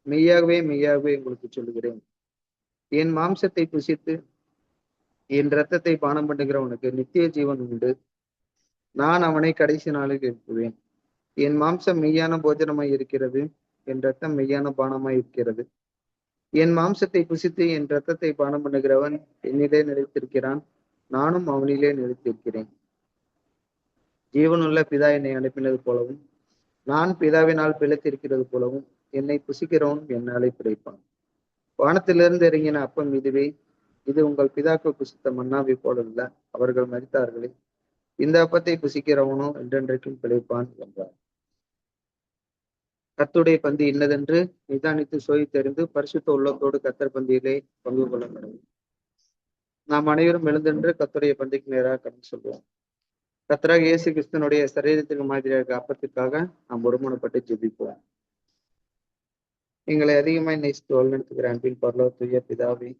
மெய்யாகவே மெய்யாகவே உங்களுக்கு சொல்லுகிறேன். என் மாம்சத்தை புசித்து என் இரத்தத்தை பானம் பண்ணுகிறவனுக்கு நித்திய ஜீவன் உண்டு. நான் அவனை கடைசி நாளில் எழுப்புவேன். என் மாம்சம் மெய்யான போஜனமாய் இருக்கிறது, என் இரத்தம் மெய்யான பானமாய் இருக்கிறது. என் மாம்சத்தை புசித்து என் இரத்தத்தை பானம் பண்ணுகிறவன் என்னிலே நிலைத்திருக்கிறான், நானும் அவனிலே நிலைத்திருக்கிறேன். ஜீவனுள்ள பிதா என்னை அனுப்பினது போலவும் நான் பிதாவினால் பிழைத்திருக்கிறது போலவும் என்னை புசிக்கிறவன் என்னாலே பிழைப்பான். வானத்திலிருந்து இறங்கின அப்பம் இதுவே, இது உங்கள் பிதாக்கள் புசித்த மன்னாவை போலல்ல. அவர்கள் மரித்தார்களே. இந்த அப்பத்தை புசிக்கிறவனோ என்றென்றைக்கும் பிழைப்பான் என்றார். கர்த்தருடைய பந்தி இன்னதென்று நிதானித்து சோதித்தறிந்து பரிசுத்த உள்ளத்தோடு கர்த்தர் பந்தியிலே பங்கு கொள்ள வேண்டும். நாம் அனைவரும் எழுந்தென்று கர்த்தருடைய பந்திக்கு நேராக கடந்து சொல்வோம். கர்த்தராக இயேசு கிறிஸ்தனுடைய சரீரத்துக்கு மாதிரியாக அப்பத்திற்காக நாம் ஒருமனப்பட்டு ஜெபிப்போம். எங்களை அதிகமாய் நேசித்து வழிநடத்துகிற அன்பின் பரலோக தூய பிதாவே,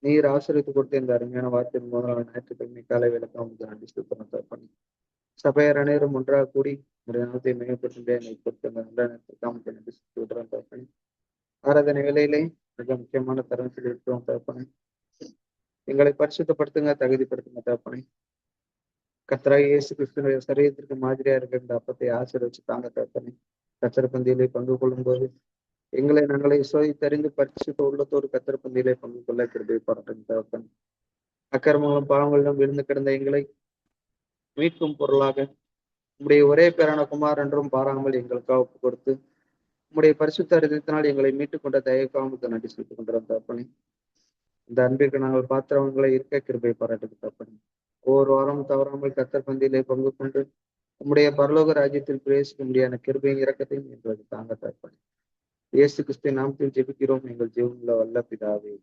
நீர் ஆசிரியத்து கொடுத்த இந்த அருமையான வார்த்தையின் முதல் ஞாயிற்றுக்கிழமை காலை விளக்கம் நன்றி சுத்தம் தரப்பணி சபையார் அனைவரும் ஒன்றாக கூடி ஒரு நாளத்தை மிகப்பட்டு நன்றி சுத்தம் தரப்பணி ஆராதனை வேலையிலே மிக முக்கியமான தருணத்தில் இருக்கிறோம் தரப்பணி. எங்களை பரிசுத்தப்படுத்துங்க, தகுதிப்படுத்துங்க தரப்பணி. கர்த்தராகிய இயேசு கிறிஸ்துவினுடைய சரீரத்திற்கு மாதிரியா இருக்கிற இந்த அப்பத்தை ஆசீர்வதிச்சு தாங்க தரப்பணி. கர்த்தர் பந்தியிலே பங்கு கொள்ளும் போது எங்களை நாங்களை சோதித்தறிந்து பரிசுத்த உள்ளத்தோடு கர்த்தர் பந்தியிலே பங்கு கொள்ள கிருபை பாராட்டுங்க தகப்பன். அக்கிரமங்களும் பாவங்களிலும் விழுந்து கிடந்த எங்களை மீட்கும் பொருளாக உம்முடைய ஒரே பேரான குமார் என்றும் பாராமல் எங்களுக்காக ஒப்பு கொடுத்து உம்முடைய பரிசுத்த அறிவித்தினால் எங்களை மீட்டுக் கொண்ட தயக்காக நன்றி செலுத்திக் கொண்டிருந்த தகப்பனே. இந்த அன்பிற்கு நாங்கள் பாத்திரவங்களை இருக்க கிருபை பாராட்டுங்க தகப்பனே. ஒவ்வொரு வாரம் தவறாமல் கர்த்தர் பந்தியிலே பங்கு கொண்டு உம்முடைய பரலோக ராஜ்யத்தில் பிரவேசிக்க முடியாத கிருபையும் இரக்கத்தையும் எங்களுக்கு தாங்க தகப்பனே. இயேசு கிறிஸ்துவின் நாமத்தில் ஜெபிக்கிறோம் எங்கள் ஜீவனுள்ள வல்ல பிதாவே.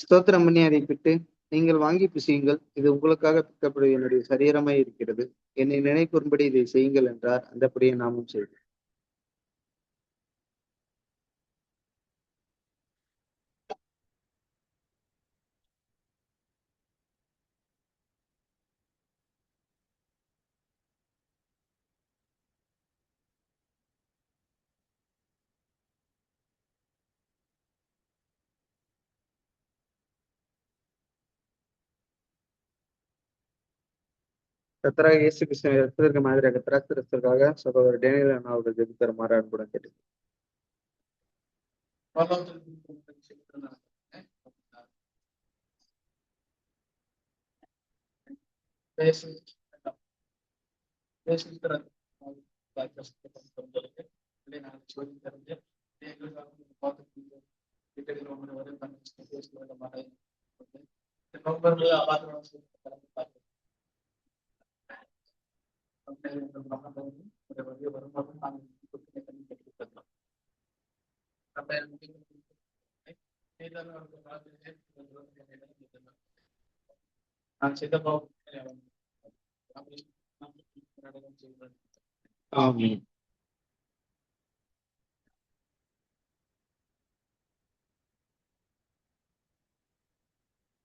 ஸ்தோத்திரம் பண்ணி அதை பிட்டு நீங்கள் வாங்கி புசியுங்கள், இது உங்களுக்காக பிற்கப்படும் என்னுடைய சரீரமாய் இருக்கிறது, என்னை நினைக்கும்படி இதை செய்யுங்கள் என்றார். அந்தபடியே நாமும் செய்வோம். கர்த்தராகிய இயேசு கிறிஸ்துவின் இரத்தத்திற்கு மாதிரியாக திராட்சரசத்திற்காக சகோதரர் டேனியல் அண்ணா அவர்கள் ஜெபித்தருமாறு அன்புடன் கேட்டு ஆமென்.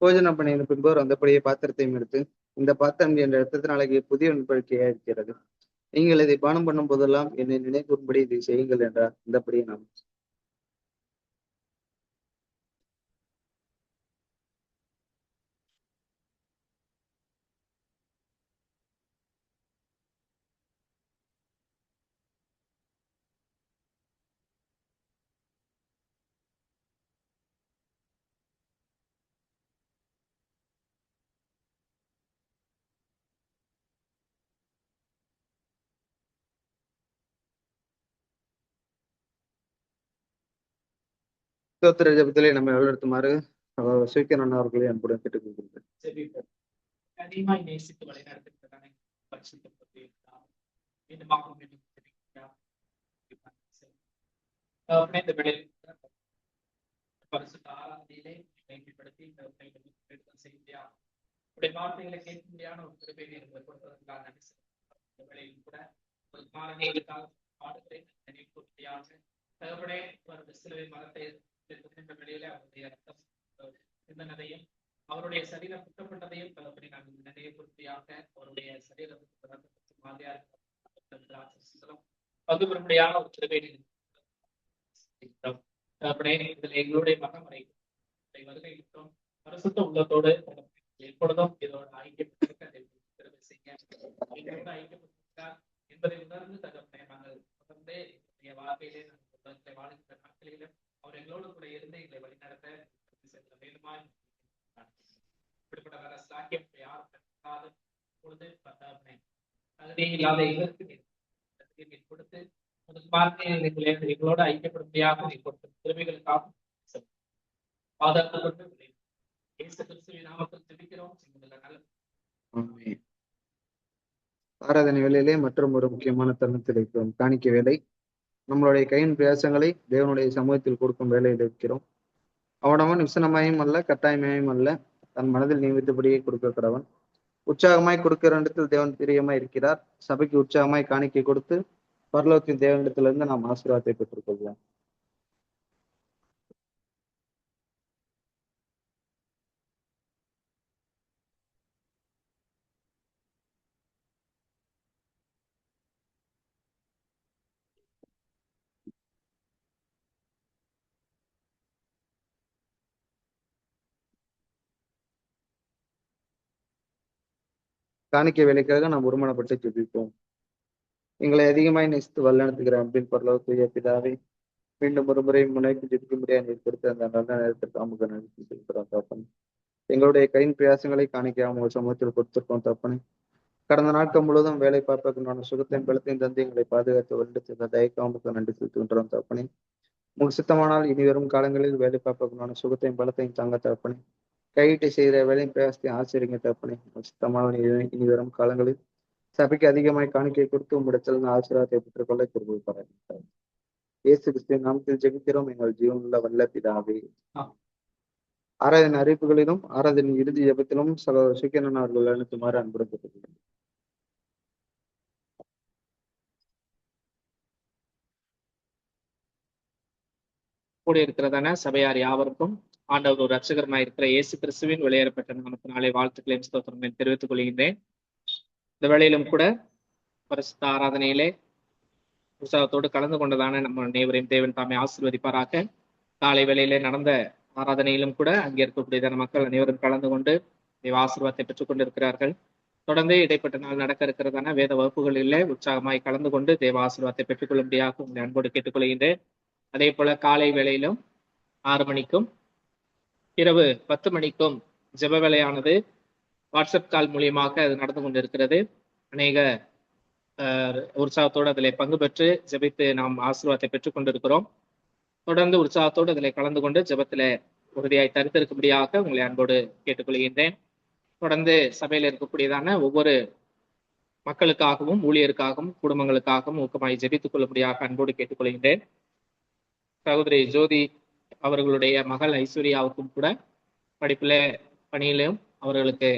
போஜனம் பண்ணின பின்பு அந்தபடியே பாத்திரத்தையும் எடுத்து, இந்த பாத்திரம் என்ற இரத்தத்தினாலே புதிய உடன்படிக்கையா இருக்கிறது, நீங்கள் இதை பானம் பண்ணும் போதெல்லாம் என்னை நினைக்கும்படி இதை செய்யுங்கள் என்றார். அந்தபடியே நாம் ஸ்தோத்திர ஜெபத்திலே நம்மை வழிநடத்துமாறு சுவிக்கரன் அவர்களை அன்புடன் கேட்டுக் கொள்கிறேன். அதிகமாய் நேசித்து வழிநடத்துகிறதான பரிசுத்த இந்த வேளையில் பரிசுத்த ஆராதனையிலே மையப்படுத்தி செய்தியா உடைய வார்த்தைகளை கேட்க முடியாத ஒரு கிருபை கொடுப்பதற்காக நன்றி. இந்த வேளையில் கூட ஒரு காரணிகளுக்காக பாடுகளை நினைப்பூர்த்தியாக தகவலே ஒரு சிலுவை மரத்தை வெளியில அவருடைய ரத்தம் சிந்தனதையும் அவருடைய சரீரம் குற்றப்பட்டதையும் தகவலை நாங்கள் நினைப்பூர்த்தியாக அவருடைய சரீரத்துக்கு மாதிரியாக பகுபெருமையான ஒரு கிருபை இதில் எங்களுடைய மகமறை வருகை பரிசுத்த உள்ளத்தோடு எப்பொழுதும் இதோட ஐக்கியப்பட்டிருக்க செய்ய ஐக்கியப்பட்டிருக்கார் என்பதை உணர்ந்து தகவலை நாங்கள் தொடர்ந்து வாழ்க்கையிலே நாங்கள் வாழ்கின்ற நாட்களிலும் அவர் எங்களோடு கூட இருந்து எங்களை வழிநடத்த மேலுமாய் இல்லாத பொழுது தகப்பனே, தகுதி இல்லாத எங்களுக்கு நீர் கொடுத்து முதல் வார்த்தையை எங்களோட ஐக்கியப்படுத்தியாக நீர் கொடுத்த திறமைகளுக்காக பாதுகாக்கப்பட்டு இயேசு கிறிஸ்துவின் நாமத்தில் ஜெபிக்கிறோம். ஆமென். ஆராதனை வேளையிலே மற்றும் ஒரு முக்கியமான தருணத்தில் இருக்கிறோம். காணிக்கை வேலை. நம்மளுடைய கையின் பிரயாசங்களை தேவனுடைய சமூகத்தில் கொடுக்கும் வேலையில் இருக்கிறோம். அவனவன் விசனமாயும் அல்ல, கட்டாயமாயும் அல்ல, தன் மனதில் நியமித்தபடியே கொடுக்க கடவன். உற்சாகமாய் கொடுக்கிற இடத்தில் தேவன் பிரியமாய் இருக்கிறார். சபைக்கு உற்சாகமாய் காணிக்கை கொடுத்து பரலோகத்தின் தேவனிடத்திலிருந்து நாம் ஆசீர்வாதத்தை பெற்றுக் கொள்வோம். காணிக்கை வேலைக்காக நாம் ஒருமனப்பட்டு ஜெபிப்போம். எங்களை அதிகமாய் நேசித்து வல்லனுத்துகிற அன்பின் பரலோகத்துடைய பிதாவே, மீண்டும் ஒரு முறை முனைக்கு ஜெபிக்கும்படியாக நீர் கொடுத்த அந்த நல்ல நேரத்திற்கு நமக்கு நன்றி செலுத்துகிறோம் தப்பன். எங்களுடைய கையின் பிரயாசங்களை காணிக்காம ஒரு சமூகத்தில் கொடுத்திருக்கோம் தப்பனே. கடந்த நாட்கள் முழுவதும் வேலை பார்ப்பதற்கான சுகத்தையும் பலத்தையும் தந்து எங்களை பாதுகாத்து வருடத்திற்கு தயக்காமுக்கு நன்றி செலுத்துகின்றோம் தப்பனே. உங்களுக்கு சித்தமானால் இனி வரும் காலங்களில் வேலை பார்ப்பதற்கான சுகத்தையும் பலத்தையும் தாங்க தப்பனே. கையிட்டு செய்கிற வேலையும் பிரயாசத்தையும் ஆசிரியங்க தப்பனே. சித்தமான இனி வரும் காலங்களில் சபைக்கு அதிகமாய் காணிக்கை கொடுத்து உம்மிடத்தில் ஆசீர்வாதத்தை பெற்றுக்கொள்ள கிருபை பாராட்டுகிறேன். இயேசு கிறிஸ்துவின் நாமத்தில் ஜெபிக்கிறோம் எங்கள் ஜீவனுள்ள வல்ல பிதாவே. ஆராதனை அறிவிப்புகளிலும் ஆராதனை இறுதி ஜெபத்திலும் சகோதரர் சுக்கிரன் அவர்கள் அனுப்புமாறு அன்புடன் கேட்டுக்கொள்கிறேன். கூட இருக்கிறதான சபையார் யாவருக்கும் ஆண்டவர் ஒரு ரட்சகரமாய் இருக்கிற இயேசு கிறிஸ்துவின் வெளியேறப்பட்ட நாமத்தினாலே வாழ்த்துக்களையும் ஸ்தோத்திரங்களையும் தெரிவித்துக் கொள்கின்றேன். இந்த வேளையிலும் கூட பரிசுத்த ஆராதனையிலே உற்சாகத்தோடு கலந்து கொண்டதான நம்ம அனைவரையும் தேவன் தாமே ஆசீர்வதிப்பாராக. காலை வேளையிலே நடந்த ஆராதனையிலும் கூட அங்கே இருக்கக்கூடியதான மக்கள் அனைவரும் கலந்து கொண்டு தேவ ஆசீர்வாதத்தை பெற்றுக் கொண்டிருக்கிறார்கள். தொடர்ந்து இடைப்பட்ட நாள் நடக்க இருக்கிறதான வேத வகுப்புகளிலே உற்சாகமாய் கலந்து கொண்டு தேவ ஆசீர்வாதத்தை பெற்றுக் கொள்ளும்படியாக உங்களை அன்போடு கேட்டுக்கொள்கின்றேன். அதே போல காலை வேளையிலும் 6 மணிக்கும் இரவு 10 மணிக்கும் ஜெப வேலையானது வாட்ஸ்அப் கால் மூலியமாக அது நடந்து கொண்டிருக்கிறது. அநேக உற்சாகத்தோடு அதில் பங்கு பெற்று ஜெபித்து நாம் ஆசீர்வாதத்தை பெற்றுக் கொண்டிருக்கிறோம். தொடர்ந்து உற்சாகத்தோடு அதில் கலந்து கொண்டு ஜெபத்தில் உறுதியாய் தரித்திருக்கும்படியாக உங்களை அன்போடு கேட்டுக்கொள்கின்றேன். தொடர்ந்து சபையில் இருக்கக்கூடியதான ஒவ்வொரு மக்களுக்காகவும் ஊழியருக்காகவும் குடும்பங்களுக்காகவும் ஊக்கமாய் ஜெபித்துக் கொள்ளும்படியாக அன்போடு கேட்டுக்கொள்கின்றேன். சகோதரி ஜோதி அவர்களுடைய மகள் ஐஸ்வர்யாவுக்கும் கூட படிப்புல பணியிலும் அவர்களுக்கு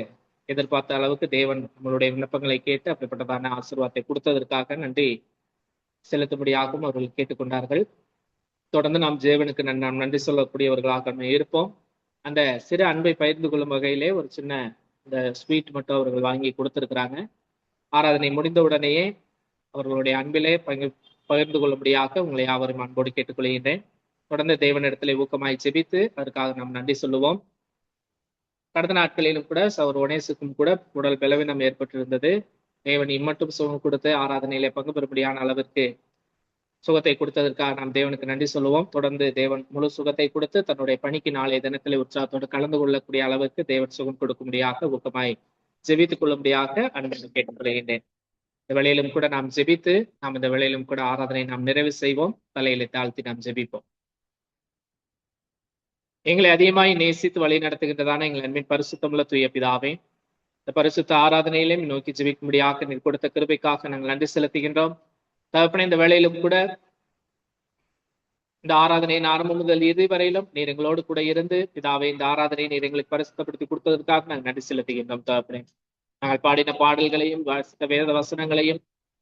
எதிர்பார்த்த அளவுக்கு தேவன் நம்மளுடைய விண்ணப்பங்களை கேட்டு அப்படிப்பட்டதான ஆசீர்வாதத்தை கொடுத்ததற்காக நன்றி செலுத்தும்படியாகவும் அவர்கள் கேட்டுக்கொண்டார்கள். தொடர்ந்து நாம் தேவனுக்கு நாம் நன்றி சொல்லக்கூடியவர்களாக நம்ம இருப்போம். அந்த சிறு அன்பை பகிர்ந்து கொள்ளும் வகையிலே ஒரு சின்ன இந்த ஸ்வீட் மட்டும் அவர்கள் வாங்கி கொடுத்திருக்கிறாங்க. ஆராதனை முடிந்த உடனேயே அவர்களுடைய அன்பிலே பகிர்ந்து கொள்ளும்படியாக உங்களை யாவரும் அன்போடு கேட்டுக்கொள்கின்றேன். தொடர்ந்து தேவனிடத்திலே ஊக்கமாய் ஜெபித்து அதற்காக நாம் நன்றி சொல்லுவோம். கடந்த நாட்களிலும் கூட சகோதரர் ஒனேசுக்கும் கூட உடல் பலவீனம் ஏற்பட்டிருந்தது. தேவன் இம்மட்டும் சுகம் கொடுத்து ஆராதனையிலே பங்கு பெறும்படியான அளவிற்கு சுகத்தை கொடுத்ததற்காக நாம் தேவனுக்கு நன்றி சொல்லுவோம். தொடர்ந்து தேவன் முழு சுகத்தை கொடுத்து தன்னுடைய பணிக்கு நாளைய தினத்திலே உற்சாகத்தோடு கலந்து கொள்ளக்கூடிய அளவுக்கு தேவன் சுகம் கொடுக்கும்படியாக ஊக்கமாய் ஜெபித்துக் கொள்ளும்படியாக அன்பு கேட்டுக்கொள்கின்றேன். இந்த வேளையிலும் கூட நாம் ஜெபித்து நாம் இந்த வேளையிலும் கூட ஆராதனை நாம் நிறைவு செய்வோம். தலையில தாழ்த்தி நாம் ஜெபிப்போம். எங்களை அதிகமாய் நேசித்து வழி நடத்துகின்றதான எங்கள் அன்பின் பரிசுத்தமுள்ள தூய பிதாவே, இந்த பரிசுத்த ஆராதனையிலும் நோக்கி ஜெபிக்கும்படியாக நீர் கொடுத்த கிருபைக்காக நாங்கள் நன்றி செலுத்துகின்றோம். தகப்பனே, இந்த வேளையிலும் கூட இந்த ஆராதனையின் ஆரம்பம் முதல் இறுதி வரையிலும் நீர் எங்களோடு கூட இருந்து பிதாவே இந்த ஆராதனையை நீர் எங்களுக்கு பரிசுத்தப்படுத்தி கொடுத்ததற்காக நாங்கள் நன்றி செலுத்துகின்றோம். தகப்பனே, நாங்கள் பாடின பாடல்களையும் வாசித்த வேத வசனங்களையும்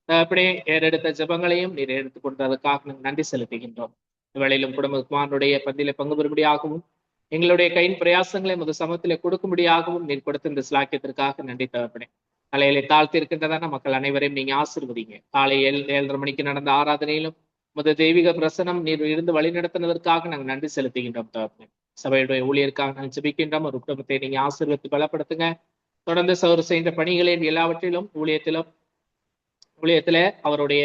தகப்பனே ஏறெடுத்த ஜெபங்களையும் நீர் எடுத்துக் கொண்டதற்காக நாங்கள் நன்றி செலுத்துகின்றோம். வேளையிலும் குடும்பமானுடைய பந்தியில பங்கு பெறும்படியாகவும் எங்களுடைய கையின் பிரயாசங்களை முத சமூகத்திலே கொடுக்கும்படியாகவும் நீர் கொடுத்த இந்த சிலாக்கியத்திற்காக நன்றி தகப்பனே. தலையிலே தாழ்த்தி இருக்கின்றதான மக்கள் அனைவரையும் நீங்க ஆசீர்வதிங்க. காலை 7:30 மணிக்கு நடந்த ஆராதனையிலும் முத தெய்வீக பிரசனம் நீர் இருந்து வழி நடத்தினதற்காக நாங்கள் நன்றி செலுத்துகின்றோம் தகப்பனே. சபையுடைய ஊழியருக்காக நாங்கள் ஜெபிக்கின்றோம். ஒரு குடும்பத்தை நீங்க ஆசீர்வதித்து பலப்படுத்துங்க. தொடர்ந்து சௌர் செய்த பணிகளின் எல்லாவற்றிலும் ஊழியத்தில அவருடைய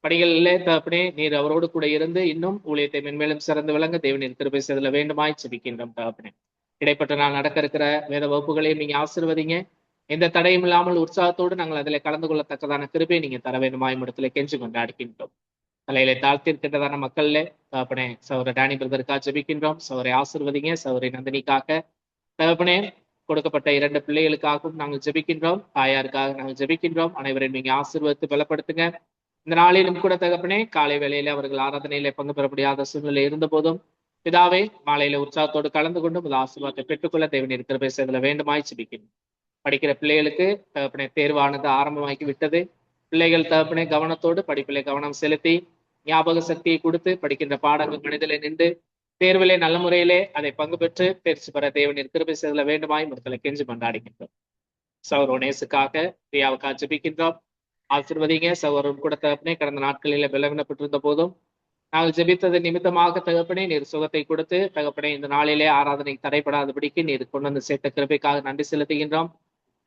பணிகளிலே தகப்பனே நீர் அவரோடு கூட இருந்து இன்னும் ஊழியத்தை மென்மேலும் சிறந்து விளங்க தேவனின் கிருபை செய்தல வேண்டுமாய் ஜெபிக்கின்றோம் தகப்பனே. இடைப்பட்ட நாள் நடக்க இருக்கிற வேத வகுப்புகளையும் நீங்க ஆசீர்வதிங்க. எந்த தடையும் இல்லாமல் உற்சாகத்தோடு நாங்கள் அதில் கலந்து கொள்ளத்தக்கதான கிருபை நீங்க தர வேண்டுமாய் இடத்துல கெஞ்சு கொண்டாடுகின்றோம். தலையில தாழ்த்திருக்கின்றதான மக்கள்ல தகப்பனே சௌர டேனி பிரதருக்காக ஜெபிக்கின்றோம். சௌரை ஆசிர்வதிங்க. சௌரை நந்தினிக்காக தகப்பனே கொடுக்கப்பட்ட 2 பிள்ளைகளுக்காகவும் நாங்கள் ஜெபிக்கின்றோம். தாயாருக்காக நாங்கள் ஜெபிக்கின்றோம். அனைவரையும் நீங்க ஆசீர்வதித்து பலப்படுத்துங்க. இந்த நாளிலும் கூட தகப்பனே காலை வேளையில அவர்கள் ஆராதனையில பங்கு பெற முடியாத சூழ்நிலை இருந்த போதும் பிதாவே மாலையில உற்சாகத்தோடு கலந்து கொண்டு முதல் ஆசீர்வாதத்தை பெற்றுக்கொள்ள தேவநீர் கிருபை செய்தல வேண்டுமாய் ஜெபிக்கின்றோம். படிக்கிற பிள்ளைகளுக்கு தகப்பனே தேர்வானது ஆரம்பமாக்கி விட்டது. பிள்ளைகள் தகப்பனே கவனத்தோடு படிப்பிலே கவனம் செலுத்தி ஞாபக சக்தியை கொடுத்து படிக்கின்ற பாடங்கள் மனிதலை நின்று தேர்விலே நல்ல முறையிலே அதை பங்கு பெற்று தேர்ச்சி பெற தேவனின் கிருபை செய்தல வேண்டுமாய் மக்களை கெஞ்சு கொண்டாடுகின்றோம். சௌரோனேசுக்காக பிரியாவுக்காக ஜெபிக்கின்றோம். ஆசிர்வதிங்க. சௌரோன் கூட தகப்பனே கடந்த நாட்களில விலவினப்பட்டிருந்த போதும் நாங்கள் ஜெபித்தது நிமித்தமாக தகப்பனே நீர் சுகத்தை கொடுத்து தகப்பனே இந்த நாளிலே ஆராதனை தடைபடாதபடிக்கு நீர் கொண்டு வந்து சேர்த்த கிருபைக்காக நன்றி செலுத்துகின்றோம்.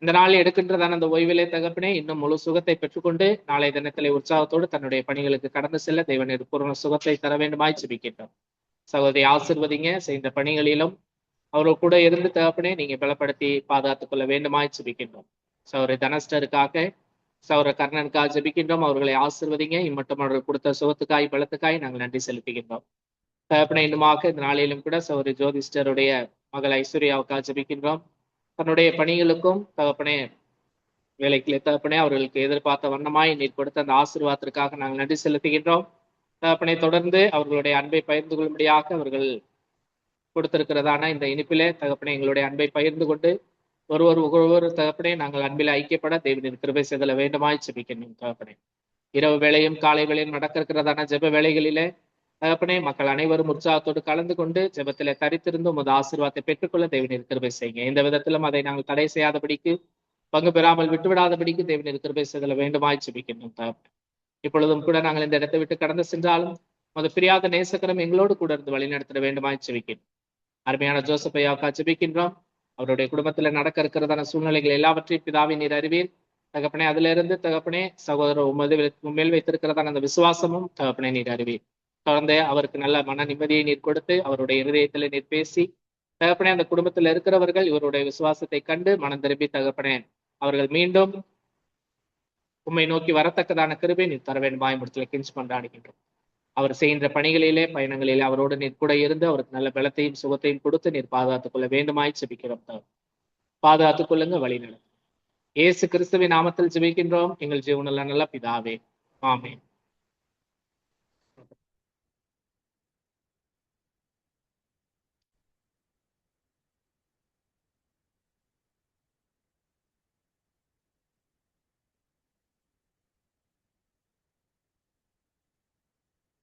இந்த நாளில் எடுக்கின்றதான அந்த ஓய்விலே தகப்பனே இன்னும் முழு சுகத்தை பெற்றுக்கொண்டு நாளை தினத்திலே உற்சாகத்தோடு தன்னுடைய பணிகளுக்கு கடந்து செல்ல தேவனீர் பூர்ண சுகத்தை தர வேண்டுமாய் ஜெபிக்கின்றோம். சகோதரி ஆசிர்வதிங்க. செய்த பணிகளிலும் அவர்கள் கூட இருந்து தகப்பனே நீங்க பலப்படுத்தி பாதுகாத்துக் கொள்ள வேண்டுமாய் ஜெபிக்கின்றோம். சௌர தனஸ்டருக்காக சௌர கர்ணனுக்காக ஜெபிக்கின்றோம். அவர்களை ஆசிர்வதிங்க. இம்மட்டும் அவர்கள் கொடுத்த சுகத்துக்காய் பலத்துக்காய் நாங்கள் நன்றி செலுத்துகின்றோம். தகப்பனே இன்னுமாக இந்த நாளிலும் கூட சௌரி ஜோதிஸ்டருடைய மகள் ஐஸ்வர்யாவுக்காக ஜெபிக்கின்றோம். தன்னுடைய பணிகளுக்கும் தகப்பனே வேலைக்கு தகப்பனே அவர்களுக்கு எதிர்பார்த்த வண்ணமாய் நீர் கொடுத்த அந்த ஆசீர்வாதத்திற்காக நாங்கள் நன்றி செலுத்துகின்றோம். தகப்பனை தொடர்ந்து அவர்களுடைய அன்பை பகிர்ந்து கொள்ளும்படியாக அவர்கள் கொடுத்திருக்கிறதான இந்த இனிப்பிலே தகப்பனை எங்களுடைய அன்பை பகிர்ந்து கொண்டு ஒருவர் தகப்பனே நாங்கள் அன்பில் ஐக்கியப்பட தேவனின் கிருபை செய்தல வேண்டுமாய் ஜெபிக்கணும். தகப்பனே இரவு வேளையும் காலை வேளையும் நடக்க இருக்கிறதான ஜெப வேளைகளிலே தகப்பனே மக்கள் அனைவரும் உற்சாகத்தோடு கலந்து கொண்டு ஜெபத்திலே தரித்திருந்து உமது ஆசீர்வாதத்தை பெற்றுக்கொள்ள தேவனின் கிருபை செய்யுங்க. எந்த விதத்திலும் அதை நாங்கள் தடை செய்யாதபடிக்கு பங்கு பெறாமல் விட்டுவிடாதபடிக்கு தேவனின் கிருபை செய்தல வேண்டுமாய் ஜெபிக்கணும். தகப்பனே இப்பொழுதும் கூட நாங்கள் இந்த இடத்தை விட்டு கடந்து சென்றாலும் அது பிரியாத நேசக்கரம் எங்களோடு கூட இருந்து வழிநடத்திட வேண்டுமாய் ஜெபிக்கணும். அருமையான ஜோசப் ஐயாவுக்காக ஜெபிக்கின்றோம். அவருடைய குடும்பத்துல நடக்க இருக்கிறதான சூழ்நிலைகள் எல்லாவற்றையும் பிதாவை நீர் அறிவீர். தகப்பனே அதுல இருந்து தகப்பனே சகோதரர் உண்மையில் வைத்திருக்கிறதான அந்த விசுவாசமும் தகப்பனே நீர் அறிவீர். தொடர்ந்து அவருக்கு நல்ல மன நிம்மதியை நீர் கொடுத்து அவருடைய இருதயத்துல நீர் பேசி தகப்பனே அந்த குடும்பத்துல இருக்கிறவர்கள் இவருடைய விசுவாசத்தை கண்டு மனம் திரும்பி தகப்பனே அவர்கள் மீண்டும் உம்மை நோக்கி வரத்தக்கதான கிருபை நீர் தர வேண்டுமாய் முடித்துல கெஞ்சி கொண்டாடுகின்றோம். அவர் செய்கின்ற பணிகளிலே பயணங்களிலே அவரோடு நீர் கூட இருந்து அவருக்கு நல்ல பலத்தையும் சுகத்தையும் கொடுத்து நீர் பாதுகாத்துக் கொள்ள வேண்டுமாய் ஜெபிக்கிறோம். பாதுகாத்துக் கொள்ளுங்க, வழி நடத்தும். இயேசு கிறிஸ்துவின் நாமத்தில் ஜெபிக்கின்றோம் எங்கள் ஜீவனுள்ள நல்ல பிதாவே, ஆமென்.